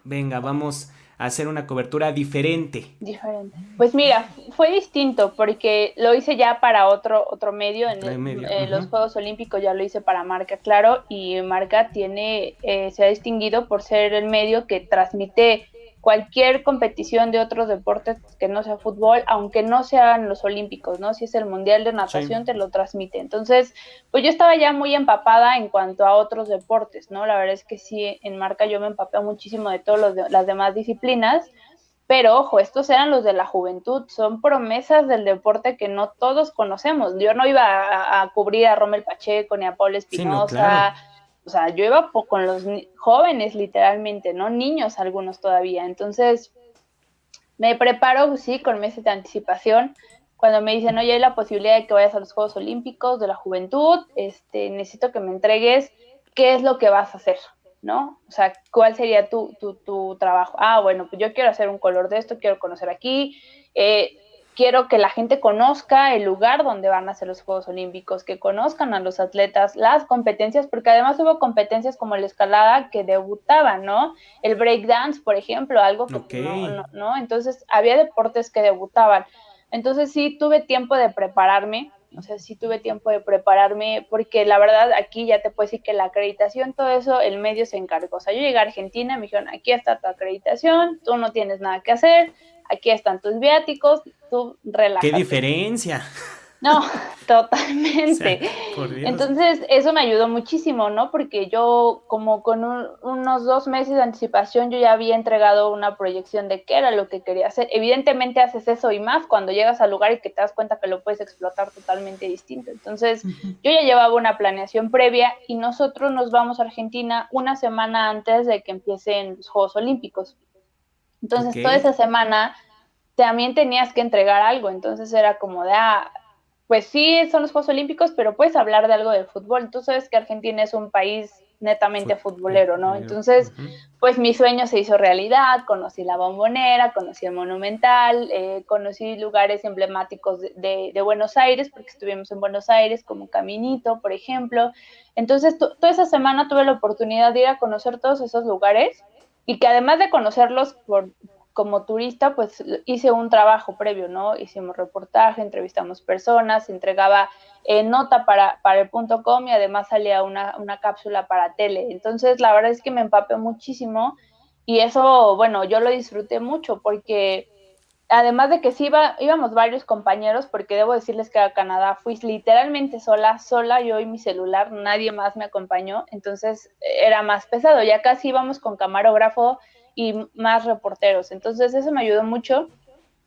Venga, vamos a hacer una cobertura diferente. Diferente. Pues mira, fue distinto porque lo hice ya para otro medio, Otra en medio. los Ujú. Juegos Olímpicos ya lo hice para Marca, claro, y Marca se ha distinguido por ser el medio que transmite cualquier competición de otros deportes que no sea fútbol, aunque no sean los olímpicos, ¿no? Si es el Mundial de Sí. Natación, te lo transmite. Entonces, pues yo estaba ya muy empapada en cuanto a otros deportes, ¿no? La verdad es que sí, en Marca yo me empapé muchísimo de todas las demás disciplinas, pero ojo, estos eran los de la juventud, son promesas del deporte que no todos conocemos. Yo no iba a cubrir a Rommel Pacheco ni a Paul Sí, no, claro. Espinosa, o sea, yo iba con los jóvenes literalmente, ¿no? Niños algunos todavía. Entonces, me preparo, sí, con meses de anticipación. Cuando me dicen, oye, hay la posibilidad de que vayas a los Juegos Olímpicos de la Juventud, necesito que me entregues qué es lo que vas a hacer, ¿no? O sea, ¿cuál sería tu trabajo? Ah, bueno, pues yo quiero hacer un color de esto, quiero conocer aquí, quiero que la gente conozca el lugar donde van a hacer los Juegos Olímpicos, que conozcan a los atletas, las competencias, porque además hubo competencias como la escalada que debutaban, ¿no? El breakdance, por ejemplo, algo que Ok. no, entonces había deportes que debutaban. Entonces sí tuve tiempo de prepararme, o sea, sí tuve tiempo de prepararme, porque la verdad aquí ya te puedo decir que la acreditación, todo eso, el medio se encargó. O sea, yo llegué a Argentina, me dijeron, aquí está tu acreditación, tú no tienes nada que hacer, aquí están tus viáticos, tú ¡Qué relájate. diferencia! No, O sea, totalmente. por Dios. Entonces, eso me ayudó muchísimo, ¿no? Porque yo, como con unos 2 meses de anticipación, yo ya había entregado una proyección de qué era lo que quería hacer. Evidentemente haces eso y más cuando llegas al lugar y que te das cuenta que lo puedes explotar totalmente distinto. Entonces, yo ya llevaba una planeación previa y nosotros nos vamos a Argentina una semana antes de que empiecen los Juegos Olímpicos. Ok. Entonces, toda esa semana también tenías que entregar algo, entonces era como de, pues sí, son los Juegos Olímpicos, pero puedes hablar de algo de fútbol. Tú sabes que Argentina es un país netamente futbolero, ¿no? Futbolero. Entonces, Ujú. pues mi sueño se hizo realidad, conocí la Bombonera, conocí el Monumental, conocí lugares emblemáticos de Buenos Aires, porque estuvimos en Buenos Aires, como Caminito, por ejemplo. Entonces, toda esa semana tuve la oportunidad de ir a conocer todos esos lugares y que además de conocerlos como turista, pues hice un trabajo previo, ¿no? Hicimos reportaje, entrevistamos personas, se entregaba nota para el .com y además salía una cápsula para tele. Entonces, la verdad es que me empapé muchísimo y eso, bueno, yo lo disfruté mucho porque además de que sí íbamos varios compañeros, porque debo decirles que a Canadá fui literalmente sola, yo y mi celular, nadie más me acompañó, entonces era más pesado, ya casi íbamos con camarógrafo y más reporteros, entonces eso me ayudó mucho,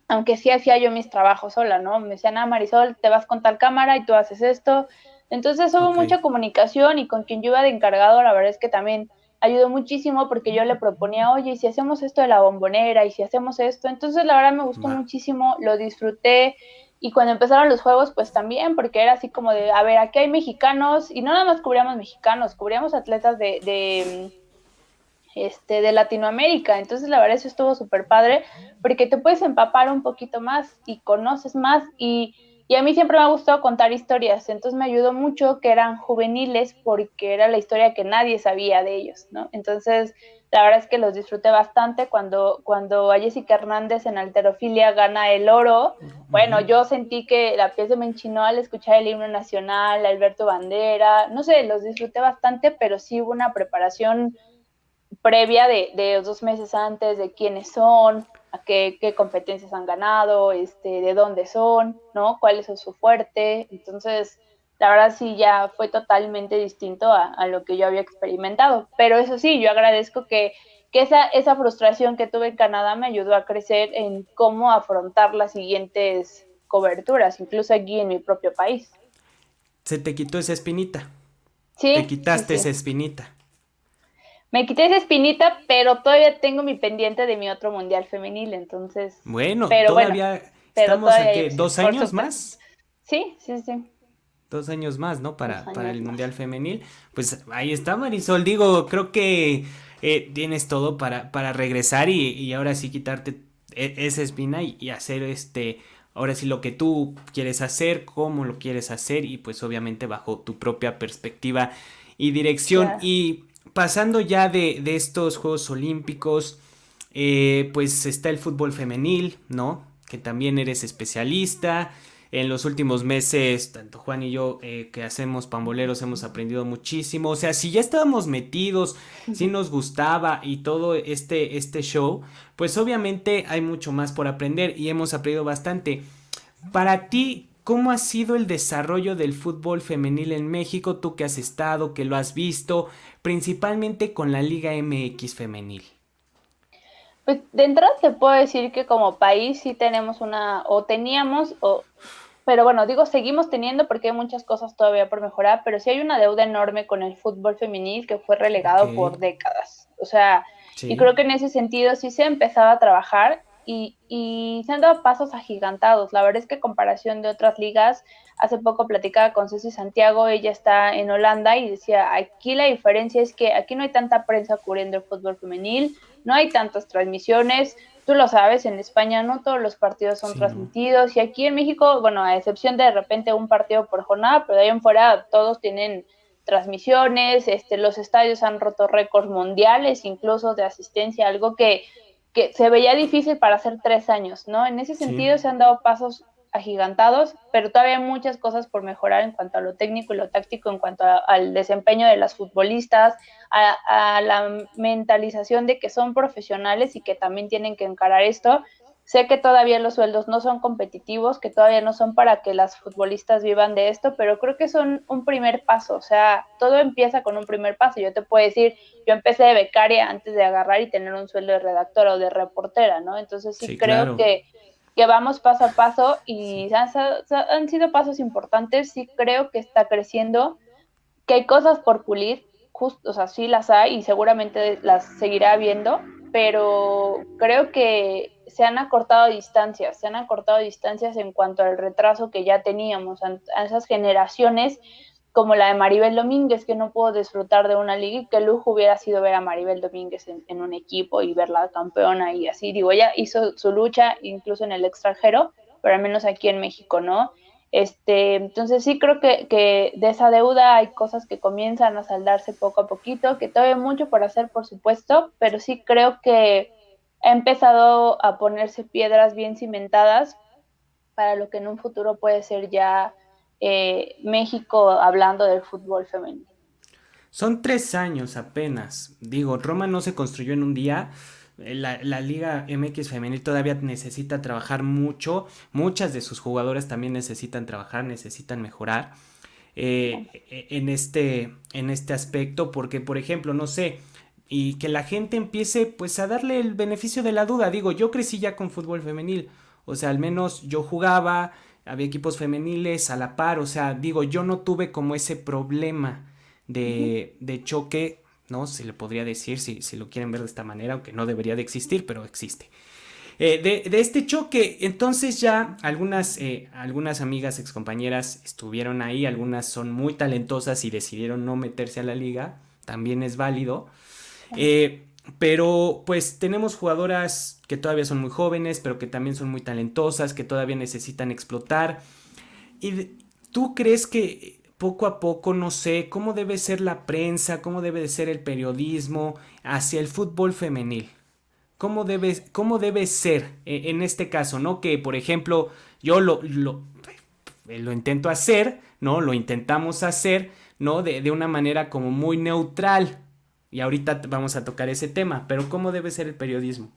aunque sí hacía yo mis trabajos sola, ¿no? Me decían, Marisol, te vas con tal cámara y tú haces esto. Entonces hubo Ok. mucha comunicación y con quien yo iba de encargado, la verdad es que también ayudó muchísimo porque yo le proponía, oye, ¿y si hacemos esto de la Bombonera? ¿Y si hacemos esto? Entonces la verdad me gustó Va. muchísimo, lo disfruté. Y cuando empezaron los juegos, pues también, porque era así como de, a ver, aquí hay mexicanos, y no nada más cubríamos mexicanos, cubríamos atletas de Latinoamérica. Entonces, la verdad, eso estuvo súper padre, porque te puedes empapar un poquito más y conoces más. Y a mí siempre me ha gustado contar historias, entonces me ayudó mucho que eran juveniles, porque era la historia que nadie sabía de ellos, ¿no? Entonces, la verdad es que los disfruté bastante cuando a Jessica Hernández en halterofilia gana el oro. Bueno, Ujú. yo sentí que la piel se me enchinó al escuchar el himno nacional, Alberto Bandera, no sé, los disfruté bastante, pero sí hubo una preparación previa de 2 meses antes de quiénes son, a qué competencias han ganado, de dónde son, ¿no? ¿Cuál es su fuerte? Entonces, la verdad sí ya fue totalmente distinto a lo que yo había experimentado. Pero eso sí, yo agradezco que esa frustración que tuve en Canadá me ayudó a crecer en cómo afrontar las siguientes coberturas, incluso aquí en mi propio país. se te quitó esa espinita. Te Sí, sí, quitaste sí. esa espinita. Me quité esa espinita, pero todavía tengo mi pendiente de mi otro mundial femenil, entonces, Bueno, pero bueno, todavía pero estamos a todavía hay qué, opción, ¿dos por años supuesto. más? Sí, sí, sí, 2 años más, ¿no? dos Para años el más. Mundial Femenil. Pues ahí está, Marisol. Digo, creo que tienes todo para regresar y ahora sí quitarte esa espina y hacer ahora sí lo que tú quieres hacer, cómo lo quieres hacer y pues obviamente bajo tu propia perspectiva y dirección. Claro. Y pasando ya de estos Juegos Olímpicos, pues está el fútbol femenil, ¿no? Que también eres especialista. En los últimos meses, tanto Juan y yo, que hacemos pamboleros, hemos aprendido muchísimo. O sea, si ya estábamos metidos, si nos gustaba y todo este show, pues obviamente hay mucho más por aprender y hemos aprendido bastante. Para ti, ¿cómo ha sido el desarrollo del fútbol femenil en México? Tú que has estado, que lo has visto, principalmente con la Liga MX femenil. Pues de entrada te puedo decir que como país sí tenemos o teníamos, pero bueno, digo seguimos teniendo porque hay muchas cosas todavía por mejorar, pero sí hay una deuda enorme con el fútbol femenil que fue Ok, relegado por décadas. O sea, y sí, creo que en ese sentido sí se empezaba a trabajar y se han dado pasos agigantados. La verdad es que en comparación de otras ligas, hace poco platicaba con Ceci Santiago, ella está en Holanda y decía, aquí la diferencia es que aquí no hay tanta prensa cubriendo el fútbol femenil, no hay tantas transmisiones, tú lo sabes, en España no todos los partidos son sí, no. transmitidos y aquí en México, bueno, a excepción de repente un partido por jornada, pero de ahí en fuera todos tienen transmisiones, los estadios han roto récords mundiales, incluso de asistencia, algo que se veía difícil para hacer 3 años, ¿no? En ese Sí, sentido se han dado pasos agigantados, pero todavía hay muchas cosas por mejorar en cuanto a lo técnico y lo táctico, en cuanto al desempeño de las futbolistas, a la mentalización de que son profesionales y que también tienen que encarar esto. Sé que todavía los sueldos no son competitivos, que todavía no son para que las futbolistas vivan de esto, pero creo que son un primer paso, o sea, todo empieza con un primer paso. Yo te puedo decir, yo empecé de becaria antes de agarrar y tener un sueldo de redactora o de reportera, ¿no? Entonces sí sí, creo claro. que vamos paso a paso Sí. y han sido pasos importantes, sí creo que está creciendo, que hay cosas por pulir, justo, o sea, sí las hay y seguramente las seguirá habiendo, pero creo que se han acortado distancias en cuanto al retraso que ya teníamos a esas generaciones como la de Maribel Domínguez, que no pudo disfrutar de una liga y qué lujo hubiera sido ver a Maribel Domínguez en un equipo y verla campeona y así, digo, ella hizo su lucha incluso en el extranjero, pero al menos aquí en México, ¿no? Entonces sí creo que de esa deuda hay cosas que comienzan a saldarse poco a poquito, que todavía hay mucho por hacer, por supuesto, pero sí creo que ha empezado a ponerse piedras bien cimentadas para lo que en un futuro puede ser ya México hablando del fútbol femenino. Son 3 años apenas. Digo, Roma no se construyó en un día. La Liga MX femenil todavía necesita trabajar mucho. Muchas de sus jugadoras también necesitan trabajar, necesitan mejorar en este aspecto. Porque, por ejemplo, no sé, y que la gente empiece pues a darle el beneficio de la duda. Digo, yo crecí ya con fútbol femenil. O sea, al menos yo jugaba, había equipos femeniles a la par. O sea, digo, yo no tuve como ese problema Uh -huh. de choque, ¿no? Se le podría decir, si lo quieren ver de esta manera, aunque no debería de existir, pero existe. De este choque, entonces ya algunas amigas, excompañeras estuvieron ahí, algunas son muy talentosas y decidieron no meterse a la liga, también es válido. Eh, pero pues tenemos jugadoras que todavía son muy jóvenes, pero que también son muy talentosas, que todavía necesitan explotar. ¿Y tú crees que poco a poco, no sé, cómo debe ser la prensa, cómo debe de ser el periodismo hacia el fútbol femenil? ¿Cómo debe ser en este caso, ¿no? Que, por ejemplo, yo lo intento hacer, ¿no? Lo intentamos hacer, ¿no? De una manera como muy neutral. Y ahorita vamos a tocar ese tema, pero ¿cómo debe ser el periodismo?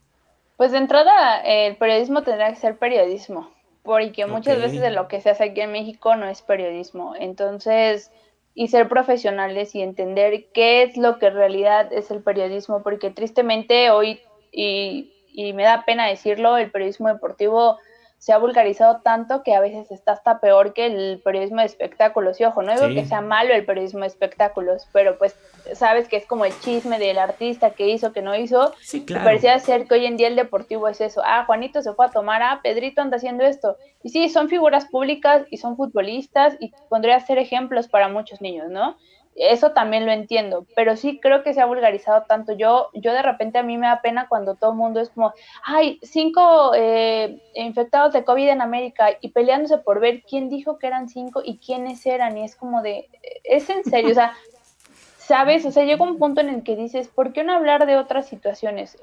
Pues de entrada, el periodismo tendrá que ser periodismo, porque Ok, muchas veces de lo que se hace aquí en México no es periodismo. Entonces, y ser profesionales y entender qué es lo que en realidad es el periodismo, porque tristemente hoy, y me da pena decirlo, el periodismo deportivo se ha vulgarizado tanto que a veces está hasta peor que el periodismo de espectáculos. Y ojo, no digo que Sí, sea malo el periodismo de espectáculos, pero pues sabes que es como el chisme del artista que hizo, que no hizo, sí, y claro. parecía ser que hoy en día el deportivo es eso. Ah, Juanito se fue a tomar, ah, Pedrito anda haciendo esto. Y sí, son figuras públicas y son futbolistas y podría ser ejemplos para muchos niños, ¿no? Eso también lo entiendo, pero sí creo que se ha vulgarizado tanto. Yo de repente a mí me da pena cuando todo el mundo es como, ay, 5 infectados de COVID en América y peleándose por ver quién dijo que eran 5 y quiénes eran. Y es como de, es en serio, o sea, ¿sabes? O sea, llega un punto en el que dices, ¿por qué no hablar de otras situaciones?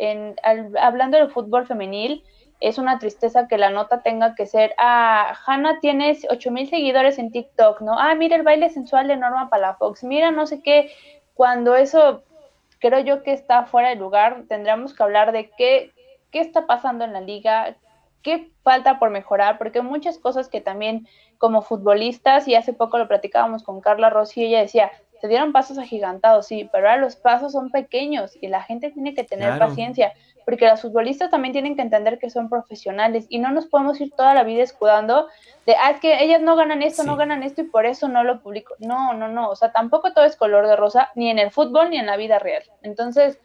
Hablando del fútbol femenil, es una tristeza que la nota tenga que ser, ah, Hanna tienes 8,000 seguidores en TikTok, ¿no? Ah, mira el baile sensual de Norma Palafox, mira no sé qué, cuando eso creo yo que está fuera de lugar, tendríamos que hablar de qué está pasando en la liga, qué falta por mejorar, porque hay muchas cosas que también como futbolistas, y hace poco lo platicábamos con Carla Rossi, y ella decía, se dieron pasos agigantados, sí, pero ahora los pasos son pequeños y la gente tiene que tener Claro. paciencia, porque los futbolistas también tienen que entender que son profesionales y no nos podemos ir toda la vida escudando de, ah, es que ellas no ganan esto, no Sí. ganan esto y por eso no lo publico. No, no, no, o sea, tampoco todo es color de rosa, ni en el fútbol ni en la vida real. Entonces,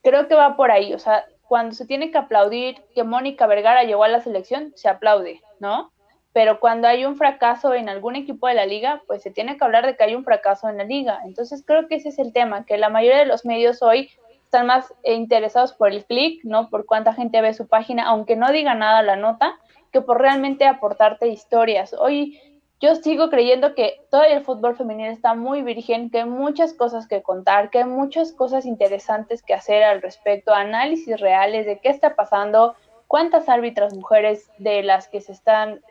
creo que va por ahí, o sea, cuando se tiene que aplaudir que Mónica Vergara llegó a la selección, se aplaude, ¿no? Pero cuando hay un fracaso en algún equipo de la liga, pues se tiene que hablar de que hay un fracaso en la liga. Entonces creo que ese es el tema, que la mayoría de los medios hoy están más interesados por el clic, ¿no? Por cuánta gente ve su página, aunque no diga nada la nota, que por realmente aportarte historias. Hoy yo sigo creyendo que todo el fútbol femenino está muy virgen, que hay muchas cosas que contar, que hay muchas cosas interesantes que hacer al respecto, análisis reales de qué está pasando, cuántas árbitras mujeres de las que se están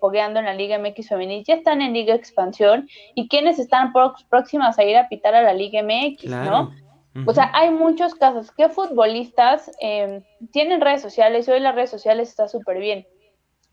fogueando en la Liga MX femenil ya están en Liga Expansión y quiénes están próximas a ir a pitar a la Liga MX, ¿no? Claro. O sea, Ujú. hay muchos casos. ¿Qué futbolistas tienen redes sociales? Y hoy las redes sociales está súper bien,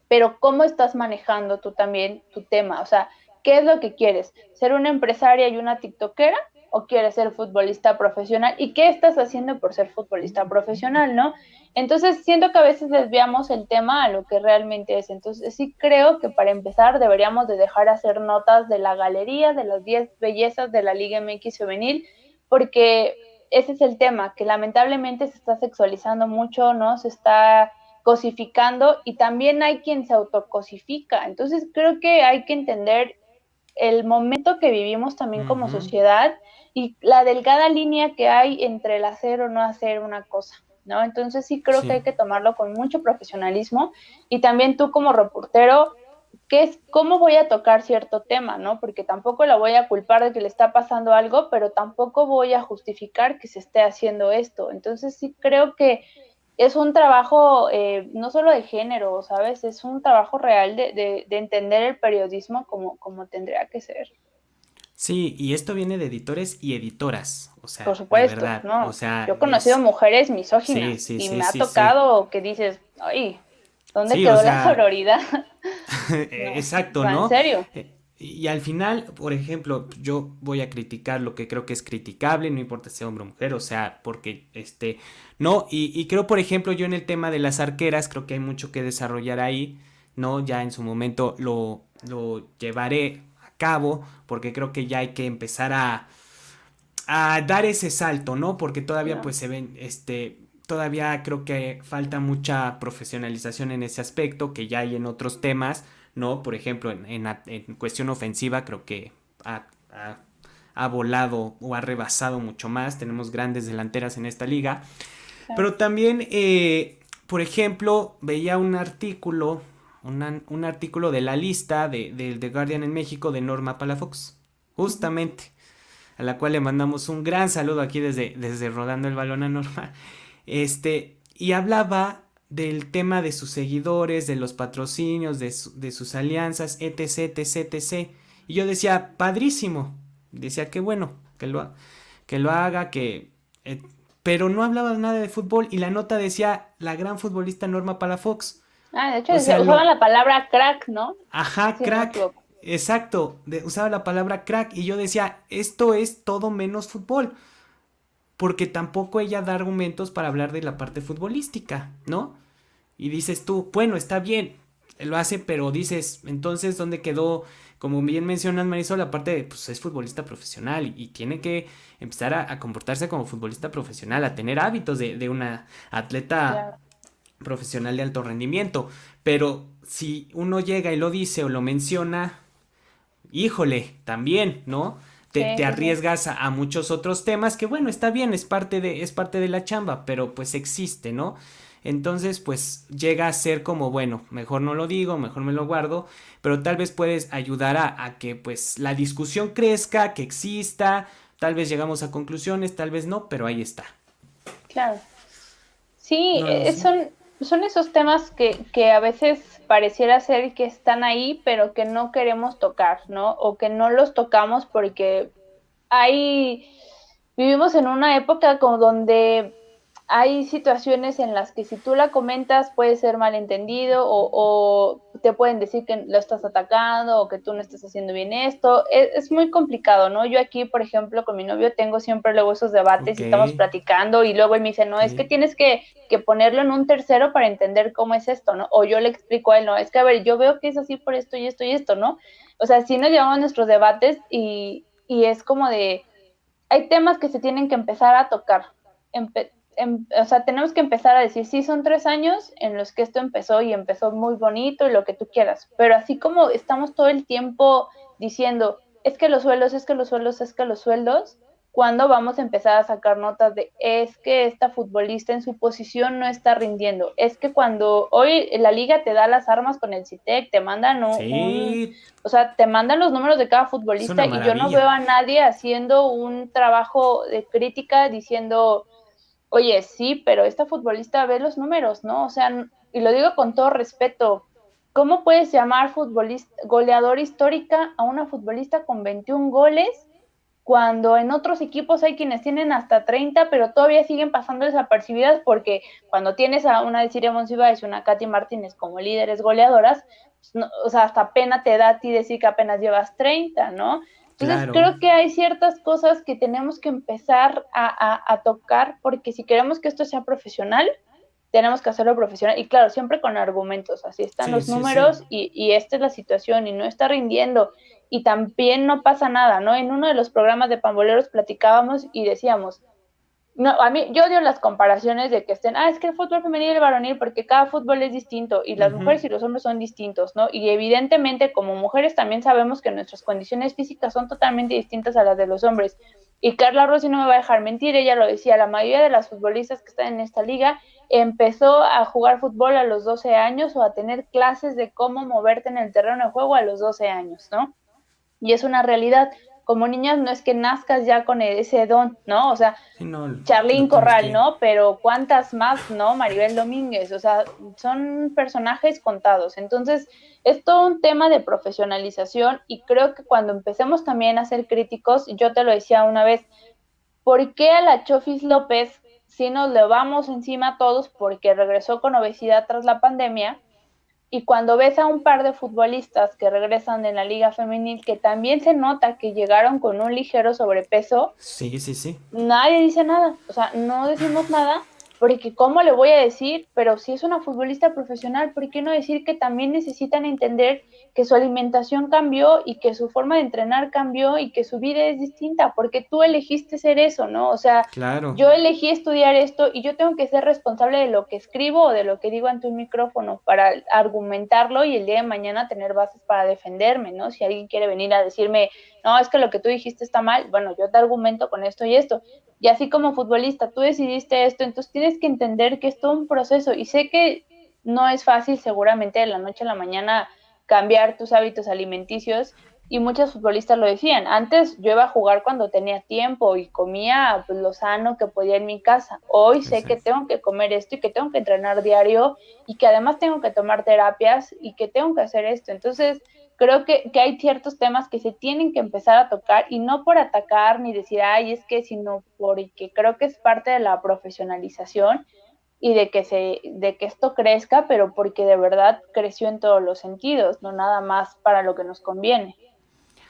pero ¿cómo estás manejando tú también tu tema? O sea, ¿qué es lo que quieres? ¿Ser una empresaria y una tiktokera? ¿O quieres ser futbolista profesional? ¿Y qué estás haciendo por ser futbolista profesional, no? Entonces, siento que a veces desviamos el tema a lo que realmente es. Entonces, sí creo que para empezar deberíamos de dejar hacer notas de la galería, de las 10 bellezas de la Liga MX femenil, porque ese es el tema, que lamentablemente se está sexualizando mucho, ¿no? Se está cosificando y también hay quien se autocosifica. Entonces creo que hay que entender el momento que vivimos también como Ujú. sociedad y la delgada línea que hay entre el hacer o no hacer una cosa, ¿no? Entonces sí creo que Sí. hay que tomarlo con mucho profesionalismo y también tú como reportero, ¿qué es, cómo voy a tocar cierto tema, ¿no? Porque tampoco la voy a culpar de que le está pasando algo, pero tampoco voy a justificar que se esté haciendo esto. Entonces sí creo que es un trabajo no solo de género, ¿sabes? Es un trabajo real de entender el periodismo como tendría que ser. Sí, y esto viene de editores y editoras, o Por sea, de supuesto, verdad, o ¿no? sea, Yo he conocido es, mujeres sí, misóginas sí, y sí, me ha sí, sí, tocado que dices, ay, ¿dónde sí, o quedó la sea, sororidad? No, exacto, va en ¿no? serio. Y al final, por ejemplo, yo voy a criticar lo que creo que es criticable, no importa si sea hombre o mujer, o sea, porque no, y creo, por ejemplo, yo en el tema de las arqueras, creo que hay mucho que desarrollar ahí, ¿no? Ya en su momento lo llevaré a cabo, porque creo que ya hay que empezar a dar ese salto, ¿no? Porque todavía No. pues se ven, todavía creo que falta mucha profesionalización en ese aspecto, que ya hay en otros temas, ¿no? Por ejemplo, en cuestión ofensiva creo que ha, ha, ha volado o ha rebasado mucho más, tenemos grandes delanteras en esta liga, Claro. pero también, por ejemplo, veía un artículo, un artículo de la lista de The Guardian en México de Norma Palafox, Uh-huh. justamente a la cual le mandamos un gran saludo aquí desde Rodando el Balón a Norma. Y hablaba del tema de sus seguidores, de los patrocinios, de sus alianzas, etc, etc, etc. Y yo decía, padrísimo. Decía, qué bueno que lo haga, eh, pero no hablaba nada de fútbol y la nota decía la gran futbolista Norma Palafox. Ah, de hecho O sea, usaban la palabra crack, ¿no? ajá, Si no me crack. equivoco. Exacto, usaba la palabra crack y yo decía, esto es todo menos fútbol, porque tampoco ella da argumentos para hablar de la parte futbolística, ¿no? Y dices tú, bueno, está bien, lo hace, pero dices, entonces, ¿dónde quedó? Como bien mencionas, Marisol, aparte de, pues es futbolista profesional y tiene que empezar a comportarse como futbolista profesional, a tener hábitos de una atleta Claro. profesional de alto rendimiento. Pero si uno llega y lo dice o lo menciona, híjole, también, ¿no? Sí, Te sí, sí. arriesgas a muchos otros temas que bueno, está bien, es parte de la chamba, pero pues existe, ¿no? Entonces, pues llega a ser como, bueno, mejor no lo digo, mejor me lo guardo, pero tal vez puedes ayudar a que pues la discusión crezca, que exista, tal vez llegamos a conclusiones, tal vez no, pero ahí está. Claro. Sí, No lo sé. son esos temas que a veces pareciera ser que están ahí, pero que no queremos tocar, ¿no? O que no los tocamos porque hay, vivimos en una época como donde hay situaciones en las que si tú la comentas puede ser malentendido o te pueden decir que lo estás atacando o que tú no estás haciendo bien esto. Es muy complicado, ¿no? Yo aquí, por ejemplo, con mi novio tengo siempre luego esos debates Ok, y estamos platicando y luego él me dice, no, ok. es que tienes que ponerlo en un tercero para entender cómo es esto, ¿no? O yo le explico a él, no, es que a ver, yo veo que es así por esto y esto y esto, ¿no? O sea, sí nos llevamos nuestros debates y es como de hay temas que se tienen que empezar a tocar. O sea, tenemos que empezar a decir, sí, son 3 años en los que esto empezó y empezó muy bonito y lo que tú quieras, pero así como estamos todo el tiempo diciendo, es que los sueldos, es que los sueldos, es que los sueldos, ¿cuándo vamos a empezar a sacar notas de, es que esta futbolista en su posición no está rindiendo? Es que cuando hoy la liga te da las armas con el CITEC, te mandan Sí, o sea, te mandan los números de cada es una futbolista y yo no maravilla. veo a nadie haciendo un trabajo de crítica diciendo, oye, sí, pero esta futbolista ve los números, ¿no? O sea, y lo digo con todo respeto, ¿cómo puedes llamar futbolista, goleador histórica a una futbolista con 21 goles cuando en otros equipos hay quienes tienen hasta 30, pero todavía siguen pasando desapercibidas porque cuando tienes a una Desiree Monsiváis y una Katy Martínez como líderes goleadoras, pues no, o sea, hasta pena te da a ti decir que apenas llevas 30, ¿no? Entonces Claro. creo que hay ciertas cosas que tenemos que empezar a tocar porque si queremos que esto sea profesional, tenemos que hacerlo profesional y claro, siempre con argumentos, así están Sí, los sí, sí. números y esta es la situación y no está rindiendo y también no pasa nada, ¿no? En uno de los programas de Pamboleros platicábamos y decíamos, no, a mí, yo odio las comparaciones de que estén, es que el fútbol femenil y el varonil, porque cada fútbol es distinto y las Ujú. mujeres y los hombres son distintos, ¿no? Y evidentemente como mujeres también sabemos que nuestras condiciones físicas son totalmente distintas a las de los hombres. Y Carla Rossi no me va a dejar mentir, ella lo decía, la mayoría de las futbolistas que están en esta liga empezó a jugar fútbol a los 12 años o a tener clases de cómo moverte en el terreno de juego a los 12 años, ¿no? Y es una realidad. Como niñas no es que nazcas ya con ese don, ¿no? O sea, Sí, no, lo Charlín tienes Corral, que... ¿no? Pero ¿cuántas más, no? Maribel Domínguez, o sea, son personajes contados. Entonces, es todo un tema de profesionalización y creo que cuando empecemos también a ser críticos, yo te lo decía una vez, ¿por qué a la Chofis López si nos le vamos encima a todos porque regresó con obesidad tras la pandemia? Y cuando ves a un par de futbolistas que regresan de la liga femenil, que también se nota que llegaron con un ligero sobrepeso, Sí, sí, sí. nadie dice nada, o sea, no decimos nada, porque ¿cómo le voy a decir? Pero si es una futbolista profesional, ¿por qué no decir que también necesitan entender que su alimentación cambió y que su forma de entrenar cambió y que su vida es distinta? Porque tú elegiste ser eso, ¿no? O sea, Claro. yo elegí estudiar esto y yo tengo que ser responsable de lo que escribo o de lo que digo ante un micrófono para argumentarlo y el día de mañana tener bases para defenderme, ¿no? Si alguien quiere venir a decirme, no, es que lo que tú dijiste está mal, bueno, yo te argumento con esto y esto. Y así como futbolista, tú decidiste esto, entonces tienes que entender que es todo un proceso. Y sé que no es fácil seguramente de la noche a la mañana cambiar tus hábitos alimenticios. Y muchos futbolistas lo decían. Antes yo iba a jugar cuando tenía tiempo y comía pues, lo sano que podía en mi casa. Hoy sé que Exacto. tengo que comer esto y que tengo que entrenar diario y que además tengo que tomar terapias y que tengo que hacer esto. Entonces, creo que hay ciertos temas que se tienen que empezar a tocar y no por atacar ni decir, ay, es que, sino porque creo que es parte de la profesionalización y de que esto crezca, pero porque de verdad creció en todos los sentidos, no nada más para lo que nos conviene.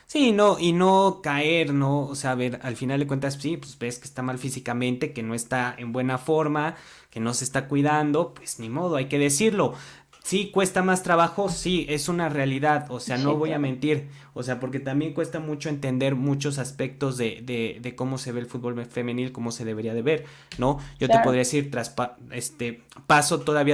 Sí, no, y no caer, ¿no? O sea, a ver, al final de cuentas, sí, pues ves que está mal físicamente, que no está en buena forma, que no se está cuidando, pues ni modo, hay que decirlo. Sí, cuesta más trabajo, sí, es una realidad, o sea, no Sí, voy a claro. mentir, o sea, porque también cuesta mucho entender muchos aspectos de cómo se ve el fútbol femenil, cómo se debería de ver, ¿no? Yo te Claro. podría decir,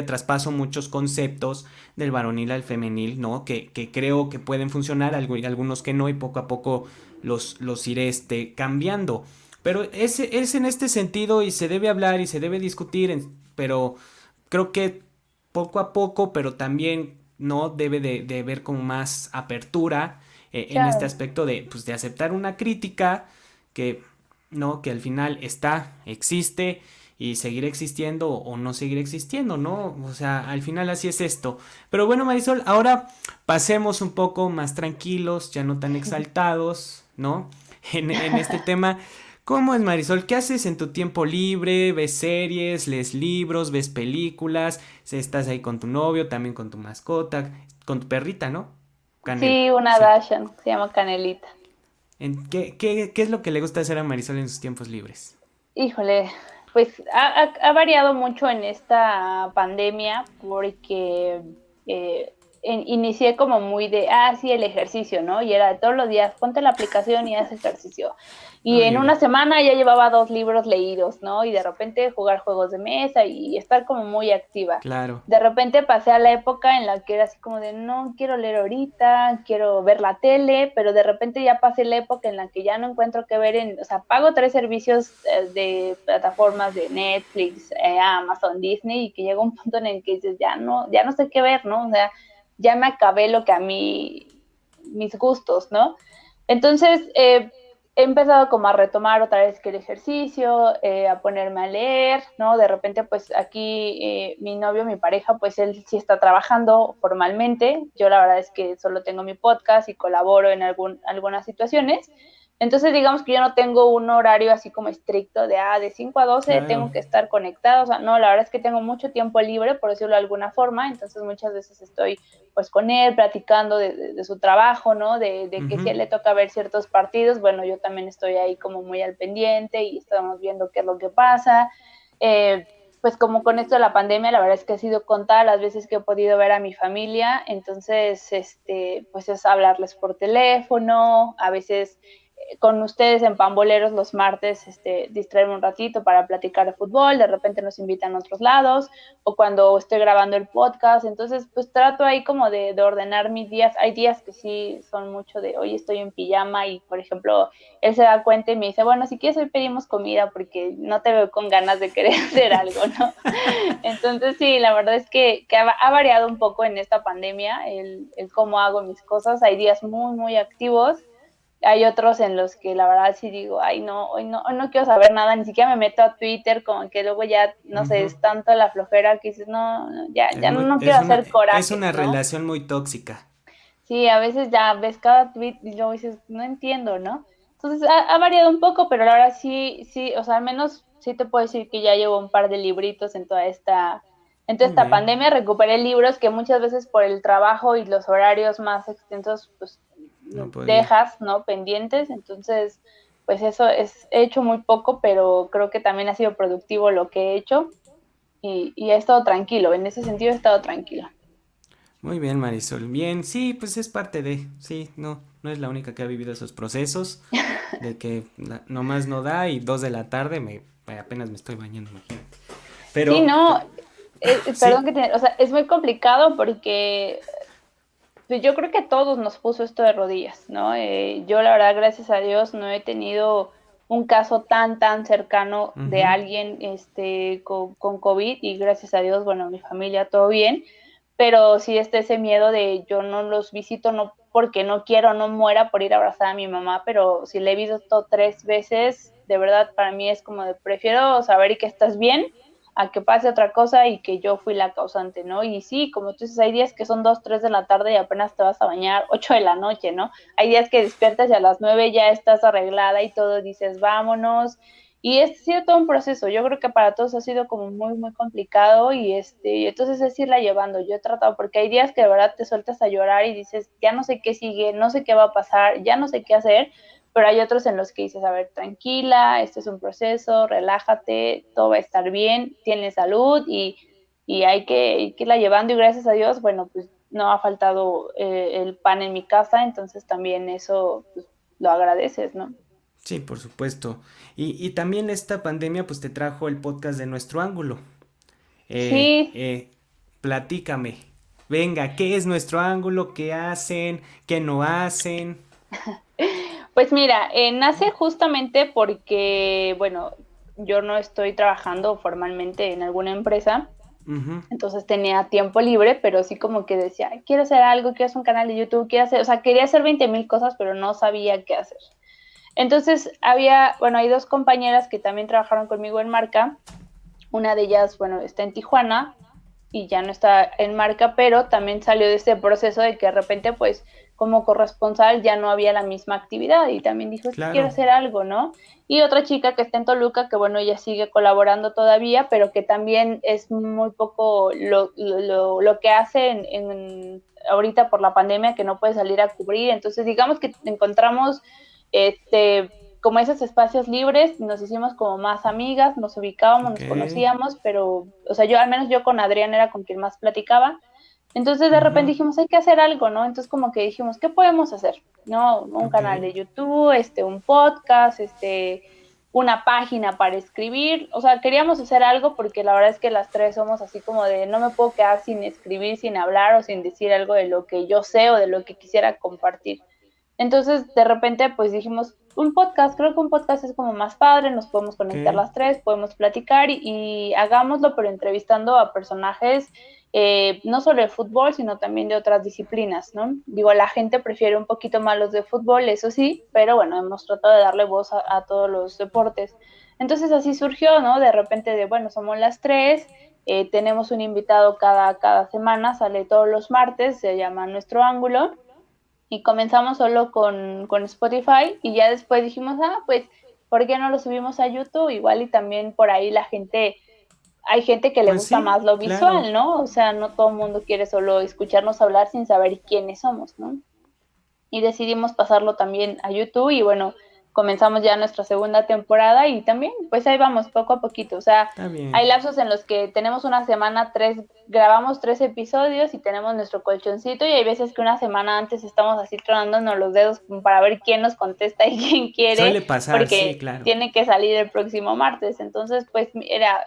traspaso muchos conceptos del varonil al femenil, ¿no? Que creo que pueden funcionar, algunos que no, y poco a poco los iré, cambiando. Pero es en este sentido y se debe hablar y se debe discutir, pero creo que poco a poco, pero también no debe de haber como más apertura en este Claro. aspecto de, pues, de aceptar una crítica que, ¿no? Que al final existe y seguirá existiendo o no seguirá existiendo, ¿no? O sea, al final así es esto. Pero bueno, Marisol, ahora pasemos un poco más tranquilos, ya no tan exaltados, ¿no? En este tema. ¿Cómo es, Marisol? ¿Qué haces en tu tiempo libre? ¿Ves series? ¿Lees libros? ¿Ves películas? Si estás ahí con tu novio, también con tu mascota, con tu perrita, ¿no? Canela, Sí, una sí. Dashan, se llama Canelita. ¿Qué es lo que le gusta hacer a Marisol en sus tiempos libres? Híjole, pues ha variado mucho en esta pandemia porque eh, inicié como muy de, sí, el ejercicio, ¿no? Y era de todos los días, ponte la aplicación y haz ejercicio. Y Muy en una bien. semana ya llevaba 2 libros leídos, ¿no? Y de repente jugar juegos de mesa y estar como muy activa. Claro. De repente pasé a la época en la que era así como de no quiero leer ahorita, quiero ver la tele, pero de repente ya pasé la época en la que ya no encuentro qué ver o sea, pago 3 servicios de plataformas de Netflix, Amazon, Disney, y que llega un punto en el que dices, ya no sé qué ver, ¿no? O sea, ya me acabé lo que a mí, mis gustos, ¿no? Entonces, he empezado como a retomar otra vez que el ejercicio, a ponerme a leer, ¿no? De repente, pues aquí mi novio, mi pareja, pues él sí está trabajando formalmente. Yo la verdad es que solo tengo mi podcast y colaboro en algunas situaciones. Entonces, digamos que yo no tengo un horario así como estricto de 5 a 12 Claro. tengo que estar conectada. O sea, no, la verdad es que tengo mucho tiempo libre, por decirlo de alguna forma. Entonces, muchas veces estoy pues con él, platicando de su trabajo, ¿no? De que si a Ujú. él le toca ver ciertos partidos, bueno, yo también estoy ahí como muy al pendiente y estamos viendo qué es lo que pasa. Pues como con esto de la pandemia, la verdad es que ha sido contadas las veces que he podido ver a mi familia, entonces, pues es hablarles por teléfono, a veces con ustedes en Pamboleros los martes, distraerme un ratito para platicar de fútbol, de repente nos invitan a otros lados, o cuando estoy grabando el podcast, entonces pues trato ahí como de ordenar mis días. Hay días que sí son mucho de hoy estoy en pijama y por ejemplo él se da cuenta y me dice, bueno, si quieres hoy pedimos comida porque no te veo con ganas de querer hacer algo, ¿no? Entonces sí, la verdad es que ha variado un poco en esta pandemia el cómo hago mis cosas. Hay días muy, muy activos, hay otros en los que la verdad sí digo, ay no, hoy no quiero saber nada, ni siquiera me meto a Twitter, como que luego ya, no sé, Ujú. es tanto la flojera que dices, no, ya no quiero hacer Es corajes, una ¿no? relación muy tóxica. Sí, a veces ya ves cada tweet y luego dices, no entiendo, ¿no? Entonces ha variado un poco, pero la verdad sí, o sea, al menos sí te puedo decir que ya llevo un par de libritos en toda Muy esta bien. pandemia. Recuperé libros que muchas veces por el trabajo y los horarios más extensos, pues No podía. dejas, ¿no? Pendientes. Entonces, pues he hecho muy poco, pero creo que también ha sido productivo lo que he hecho y he estado tranquilo. En ese sentido he estado tranquilo. Muy bien, Marisol. Bien, sí, pues es parte de, sí, no es la única que ha vivido esos procesos de que nomás no da y 2 de la tarde apenas me estoy bañando, imagínate. Sí, Pero, no, perdón sí, que o sea, es muy complicado porque pues yo creo que a todos nos puso esto de rodillas, ¿no? Yo la verdad, gracias a Dios, no he tenido un caso tan cercano de ujú, alguien con COVID y gracias a Dios, bueno, mi familia todo bien, pero sí está ese miedo de yo no los visito, no porque no quiero, no muera por ir a abrazar a mi mamá, pero si le he visto 3 veces, de verdad para mí es como de prefiero saber que estás bien a que pase otra cosa y que yo fui la causante, ¿no? Y sí, como tú dices, hay días que son 2, 3 de la tarde y apenas te vas a bañar 8 de la noche, ¿no? Hay días que despiertas y a las 9 ya estás arreglada y todo, dices, vámonos. Y ha sido todo un proceso. Yo creo que para todos ha sido como muy complicado y entonces es irla llevando. Yo he tratado, porque hay días que de verdad te sueltas a llorar y dices, ya no sé qué sigue, no sé qué va a pasar, ya no sé qué hacer, pero hay otros en los que dices, a ver, tranquila, este es un proceso, relájate, todo va a estar bien, tienes salud y hay que irla llevando, y gracias a Dios, bueno, pues no ha faltado el pan en mi casa, entonces también eso pues, lo agradeces, ¿no? Sí, por supuesto. Y también esta pandemia pues te trajo el podcast de Nuestro Ángulo. Eh, Sí, eh, Platícame. Venga, ¿qué es Nuestro Ángulo? ¿Qué hacen? ¿Qué no hacen? pues mira, nace justamente porque, bueno, yo no estoy trabajando formalmente en alguna empresa, Ujú, entonces tenía tiempo libre, pero sí como que decía, "Ay, quiero hacer algo, quiero hacer un canal de YouTube, quiero hacer, o sea, quería hacer 20,000 cosas, pero no sabía qué hacer. Entonces bueno, hay dos compañeras que también trabajaron conmigo en marca. Una de ellas, bueno, está en Tijuana y ya no está en marca, pero también salió de este proceso de que de repente, pues, como corresponsal ya no había la misma actividad y también dijo, es que quiero claro, hacer algo, ¿no? Y otra chica que está en Toluca, que bueno, ella sigue colaborando todavía, pero que también es muy poco lo que hace ahorita por la pandemia, que no puede salir a cubrir. Entonces, digamos que encontramos este como esos espacios libres, nos hicimos como más amigas, nos ubicábamos, ok. nos conocíamos, pero, o sea, yo, al menos yo con Adrián era con quien más platicaba. Entonces de repente Ujú, dijimos, hay que hacer algo, ¿no? Entonces como que dijimos, ¿qué podemos hacer? ¿No? Un ok, canal de YouTube, un podcast, una página para escribir. O sea, queríamos hacer algo porque la verdad es que las tres somos así como de, no me puedo quedar sin escribir, sin hablar o sin decir algo de lo que yo sé o de lo que quisiera compartir. Entonces, de repente, pues dijimos, un podcast, creo que un podcast es como más padre, nos podemos ok, conectar las tres, podemos platicar y hagámoslo, pero entrevistando a personajes no solo de fútbol, sino también de otras disciplinas, ¿no? Digo, la gente prefiere un poquito más los de fútbol, eso sí, pero bueno, hemos tratado de darle voz a todos los deportes. Entonces así surgió, ¿no? De repente de, bueno, somos las tres, tenemos un invitado cada semana, sale todos los martes, se llama Nuestro Ángulo, y comenzamos solo con Spotify y ya después dijimos, pues, ¿por qué no lo subimos a YouTube? Igual y también por ahí hay gente que le pues gusta sí, más lo claro. visual, ¿no? O sea, no todo el mundo quiere solo escucharnos hablar sin saber quiénes somos, ¿no? Y decidimos pasarlo también a YouTube y bueno, comenzamos ya nuestra segunda temporada y también pues ahí vamos poco a poquito, o sea, Está bien. hay lapsos en los que tenemos una semana, grabamos 3 episodios y tenemos nuestro colchoncito y hay veces que una semana antes estamos así tronándonos los dedos para ver quién nos contesta y quién quiere, Suele pasar, sí, porque claro. tiene que salir el próximo martes. Entonces, pues mira,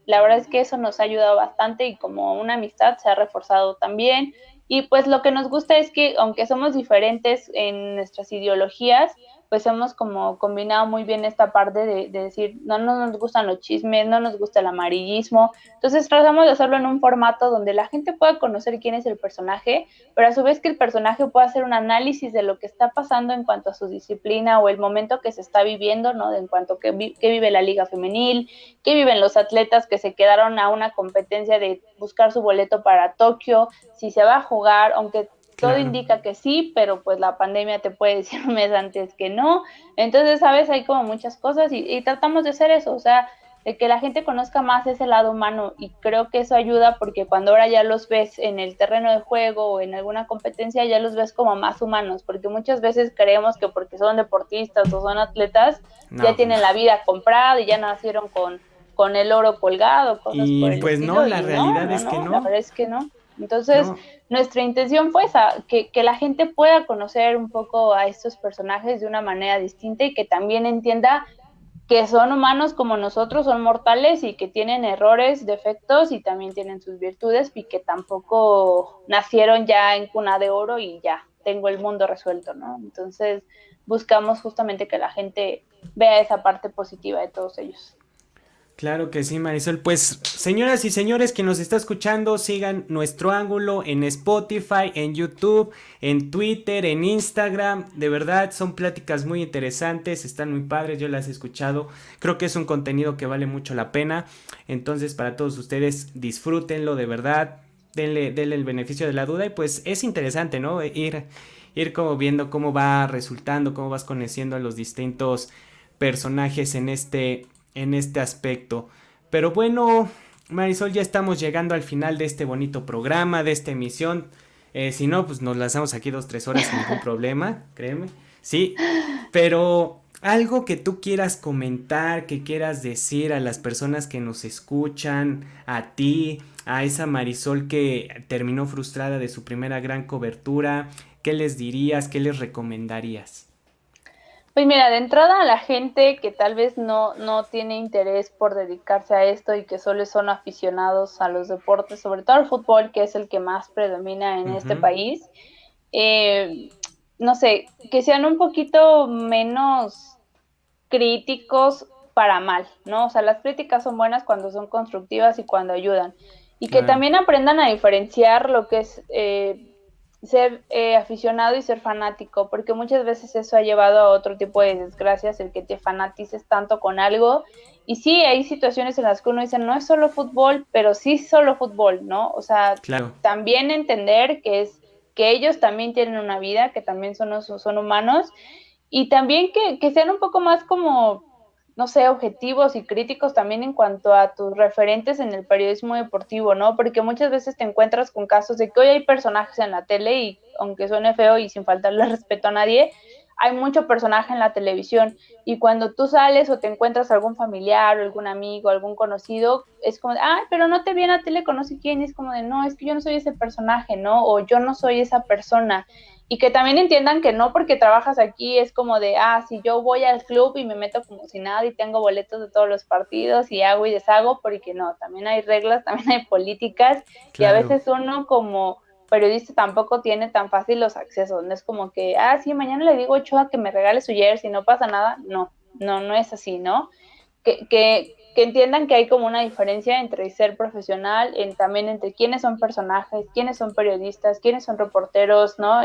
la verdad es que eso nos ha ayudado bastante y como una amistad se ha reforzado también. Y pues lo que nos gusta es que aunque somos diferentes en nuestras ideologías, pues hemos como combinado muy bien esta parte de decir, no nos gustan los chismes, no nos gusta el amarillismo. Entonces tratamos de hacerlo en un formato donde la gente pueda conocer quién es el personaje, pero a su vez que el personaje pueda hacer un análisis de lo que está pasando en cuanto a su disciplina o el momento que se está viviendo, ¿no? De en cuanto a qué vive la liga femenil, qué viven los atletas que se quedaron a una competencia de buscar su boleto para Tokio, si se va a jugar, aunque todo Claro. indica que sí, pero pues la pandemia te puede decir un mes antes que no. Entonces, sabes, hay como muchas cosas y tratamos de hacer eso, o sea, de que la gente conozca más ese lado humano y creo que eso ayuda porque cuando ahora ya los ves en el terreno de juego o en alguna competencia ya los ves como más humanos, porque muchas veces creemos que porque son deportistas o son atletas ya No, pues no. tienen la vida comprada y ya nacieron con el oro colgado, cosas por Y el pues no, estilo, la y no, realidad no, es que no, la no. verdad es que no. Entonces, No, nuestra intención fue esa, que la gente pueda conocer un poco a estos personajes de una manera distinta y que también entienda que son humanos como nosotros, son mortales y que tienen errores, defectos y también tienen sus virtudes y que tampoco nacieron ya en cuna de oro y ya tengo el mundo resuelto, ¿no? Entonces buscamos justamente que la gente vea esa parte positiva de todos ellos. claro que sí, Marisol. Pues, señoras y señores que nos está escuchando, sigan Nuestro Ángulo en Spotify, en YouTube, en Twitter, en Instagram. De verdad, son pláticas muy interesantes, están muy padres, yo las he escuchado. Creo que es un contenido que vale mucho la pena. Entonces, para todos ustedes, disfrútenlo de verdad. Denle el beneficio de la duda y pues es interesante, ¿no? Ir como viendo cómo va resultando, cómo vas conociendo a los distintos personajes en este aspecto. Pero bueno, Marisol, ya estamos llegando al final de este bonito programa, de esta emisión. Si no, pues nos lanzamos aquí 2, 3 horas sin ningún problema, créeme. Sí, pero Algo que tú quieras comentar, que quieras decir a las personas que nos escuchan, a ti, a esa Marisol que terminó frustrada de su primera gran cobertura, ¿qué les dirías, qué les recomendarías? Pues mira, de entrada a la gente que tal vez no tiene interés por dedicarse a esto y que solo son aficionados a los deportes, sobre todo al fútbol, que es el que más predomina en este Ujú, país, eh, no sé, que sean un poquito menos críticos para mal, ¿no? O sea, las críticas son buenas cuando son constructivas y cuando ayudan. Y que claro, también aprendan a diferenciar lo que es ser aficionado y ser fanático, porque muchas veces eso ha llevado a otro tipo de desgracias, el que te fanatices tanto con algo. Y sí, hay situaciones en las que uno dice, no es solo fútbol, pero sí solo fútbol, ¿no? O sea, claro, también entender que es que ellos también tienen una vida, que también son humanos y también que sean un poco más como, no sé, objetivos y críticos también en cuanto a tus referentes en el periodismo deportivo, ¿no? Porque muchas veces te encuentras con casos de que hoy hay personajes en la tele y aunque suene feo y sin faltarle respeto a nadie, hay mucho personaje en la televisión y cuando tú sales o te encuentras algún familiar o algún amigo, algún conocido, es como de, ah, pero no te vi en la tele, conoce quién, y es como de, no, es que yo no soy ese personaje, ¿no? O yo no soy esa persona y que también entiendan que no porque trabajas aquí es como de, ah, si yo voy al club y me meto como si nada y tengo boletos de todos los partidos y hago y deshago, porque no, también hay reglas, también hay políticas y a claro. veces uno como periodista tampoco tiene tan fácil los accesos, no es como que, ah, sí, mañana le digo a Ochoa que me regale su jersey, no pasa nada, no es así, ¿no? Que entiendan que hay como una diferencia entre ser profesional, también entre quiénes son personajes, quiénes son periodistas, quiénes son reporteros, ¿no?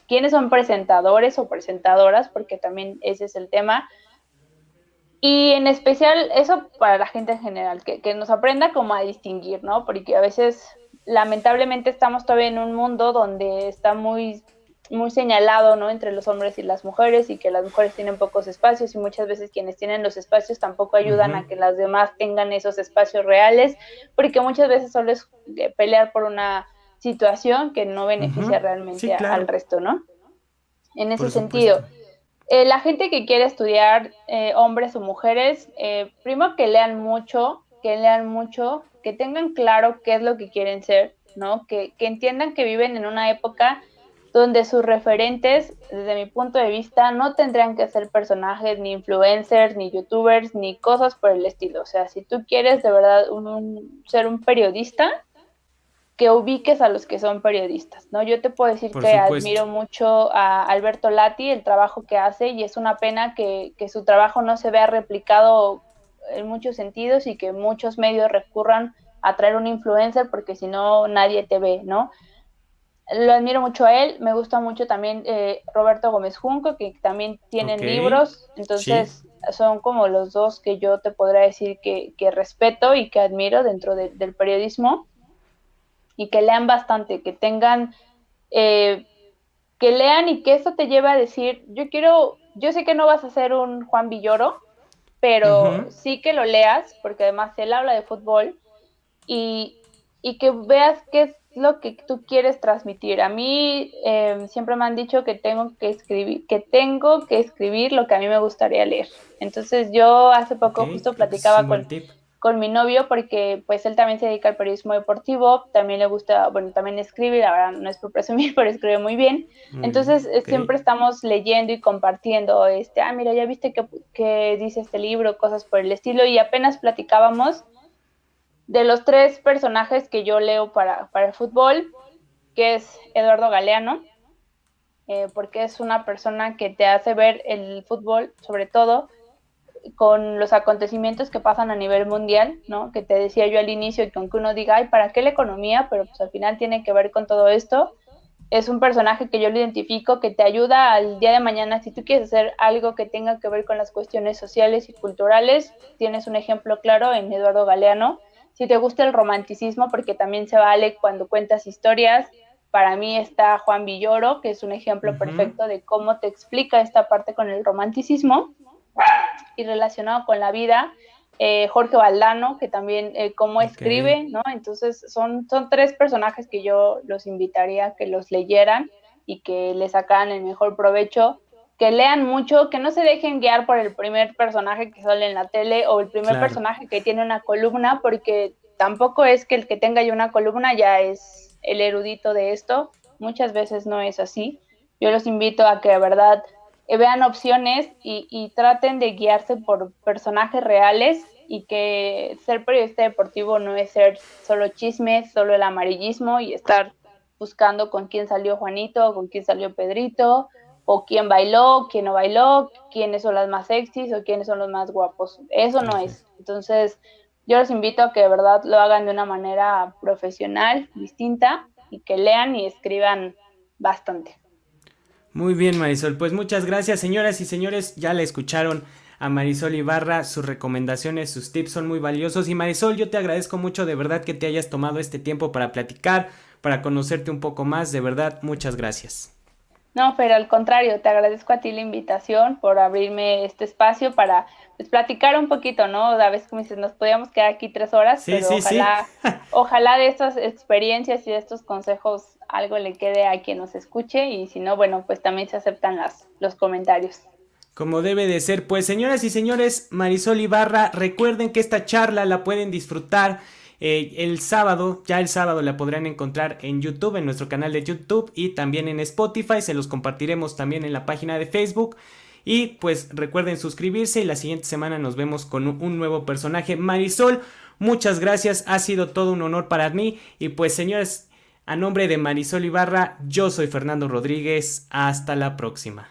Quiénes son presentadores o presentadoras, porque también ese es el tema. Y en especial eso para la gente en general, que nos aprenda como a distinguir, ¿no? Porque a veces lamentablemente estamos todavía en un mundo donde está muy señalado, ¿no? Entre los hombres y las mujeres y que las mujeres tienen pocos espacios y muchas veces quienes tienen los espacios tampoco ayudan Ujú, a que las demás tengan esos espacios reales, porque muchas veces solo es pelear por una situación que no beneficia ujú. realmente Sí, al claro, resto, ¿no? En ese por supuesto. sentido. La gente que quiere estudiar, hombres o mujeres, primero que lean mucho, que tengan claro qué es lo que quieren ser, ¿no? Que entiendan que viven en una época donde sus referentes, desde mi punto de vista, no tendrían que ser personajes, ni influencers, ni youtubers, ni cosas por el estilo. O sea, si tú quieres de verdad ser un periodista, que ubiques a los que son periodistas, ¿no? Yo te puedo decir Por que supuesto. admiro mucho a Alberto Lati, el trabajo que hace, y es una pena que su trabajo no se vea replicado en muchos sentidos y que muchos medios recurran a traer un influencer porque si no nadie te ve, ¿no? Lo admiro mucho a él, me gusta mucho también Roberto Gómez Junco, que también Ok. tienen libros, Sí. entonces son como los dos que yo te podría decir que respeto y que admiro dentro del periodismo y que lean bastante, que tengan, eh, que lean y que esto te lleve a decir, yo sé que no vas a ser un Juan Villoro, pero Ujú. sí que lo leas, porque además él habla de fútbol y, y que veas qué es lo que tú quieres transmitir. A mí siempre me han dicho que tengo que escribir lo que a mí me gustaría leer. Entonces yo hace Ok, poco justo creo que ese es platicaba un buen tip. con mi novio porque pues él también se dedica al periodismo deportivo, también le gusta, bueno, también escribe, la verdad no es por presumir, pero escribe muy bien. Muy bien. Entonces Ok. siempre estamos leyendo y compartiendo, mira, ya viste que dice este libro, cosas por el estilo, y apenas platicábamos de los tres personajes que yo leo para el fútbol, que es Eduardo Galeano, porque es una persona que te hace ver el fútbol, sobre todo, con los acontecimientos que pasan a nivel mundial, ¿no? Que te decía yo al inicio, que aunque uno diga, ay, ¿para qué la economía? Pero pues al final tiene que ver con todo esto. Es un personaje que yo lo identifico, que te ayuda al día de mañana, si tú quieres hacer algo que tenga que ver con las cuestiones sociales y culturales, tienes un ejemplo claro en Eduardo Galeano. Si te gusta el romanticismo, porque también se vale cuando cuentas historias, para mí está Juan Villoro, que es un ejemplo Ujú. perfecto de cómo te explica esta parte con el romanticismo y relacionado con la vida. Jorge Valdano, que también cómo Ok. escribe, ¿no? Entonces son tres personajes que yo los invitaría a que los leyeran y que le sacaran el mejor provecho. que lean mucho, que no se dejen guiar por el primer personaje que sale en la tele o el primer personaje que tiene una columna, porque tampoco es que el que tenga ya una columna ya es el erudito de esto, muchas veces no es así. Yo los invito a que de verdad vean opciones y traten de guiarse por personajes reales, y que ser periodista deportivo no es ser solo chismes, solo el amarillismo y estar buscando con quién salió Juanito, con quién salió Pedrito, o quién bailó, quién no bailó, quiénes son las más sexys o quiénes son los más guapos. Eso no es. Entonces, yo los invito a que de verdad lo hagan de una manera profesional, distinta, y que lean y escriban bastante. Muy bien, Marisol, pues muchas gracias, señoras y señores, ya la escucharon a Marisol Ibarra, sus recomendaciones, sus tips son muy valiosos. Y Marisol, yo te agradezco mucho de verdad que te hayas tomado este tiempo para platicar, para conocerte un poco más, de verdad, muchas gracias. No, pero al contrario, te agradezco a ti la invitación por abrirme este espacio para, pues, platicar un poquito, ¿no? A veces, como dices, nos podíamos quedar aquí 3 horas, Sí, pero sí, sí. ojalá de estas experiencias y de estos consejos algo le quede a quien nos escuche, y si no, bueno, pues también se aceptan los comentarios. Como debe de ser. Pues señoras y señores, Marisol Ibarra, recuerden que esta charla la pueden disfrutar el sábado. Ya el sábado la podrán encontrar en YouTube, en nuestro canal de YouTube, y también en Spotify. Se los compartiremos también en la página de Facebook. Y pues recuerden suscribirse, y la siguiente semana nos vemos con un nuevo personaje. Marisol, muchas gracias, ha sido todo un honor para mí. Y pues señores, a nombre de Marisol Ibarra, yo soy Fernando Rodríguez. Hasta la próxima.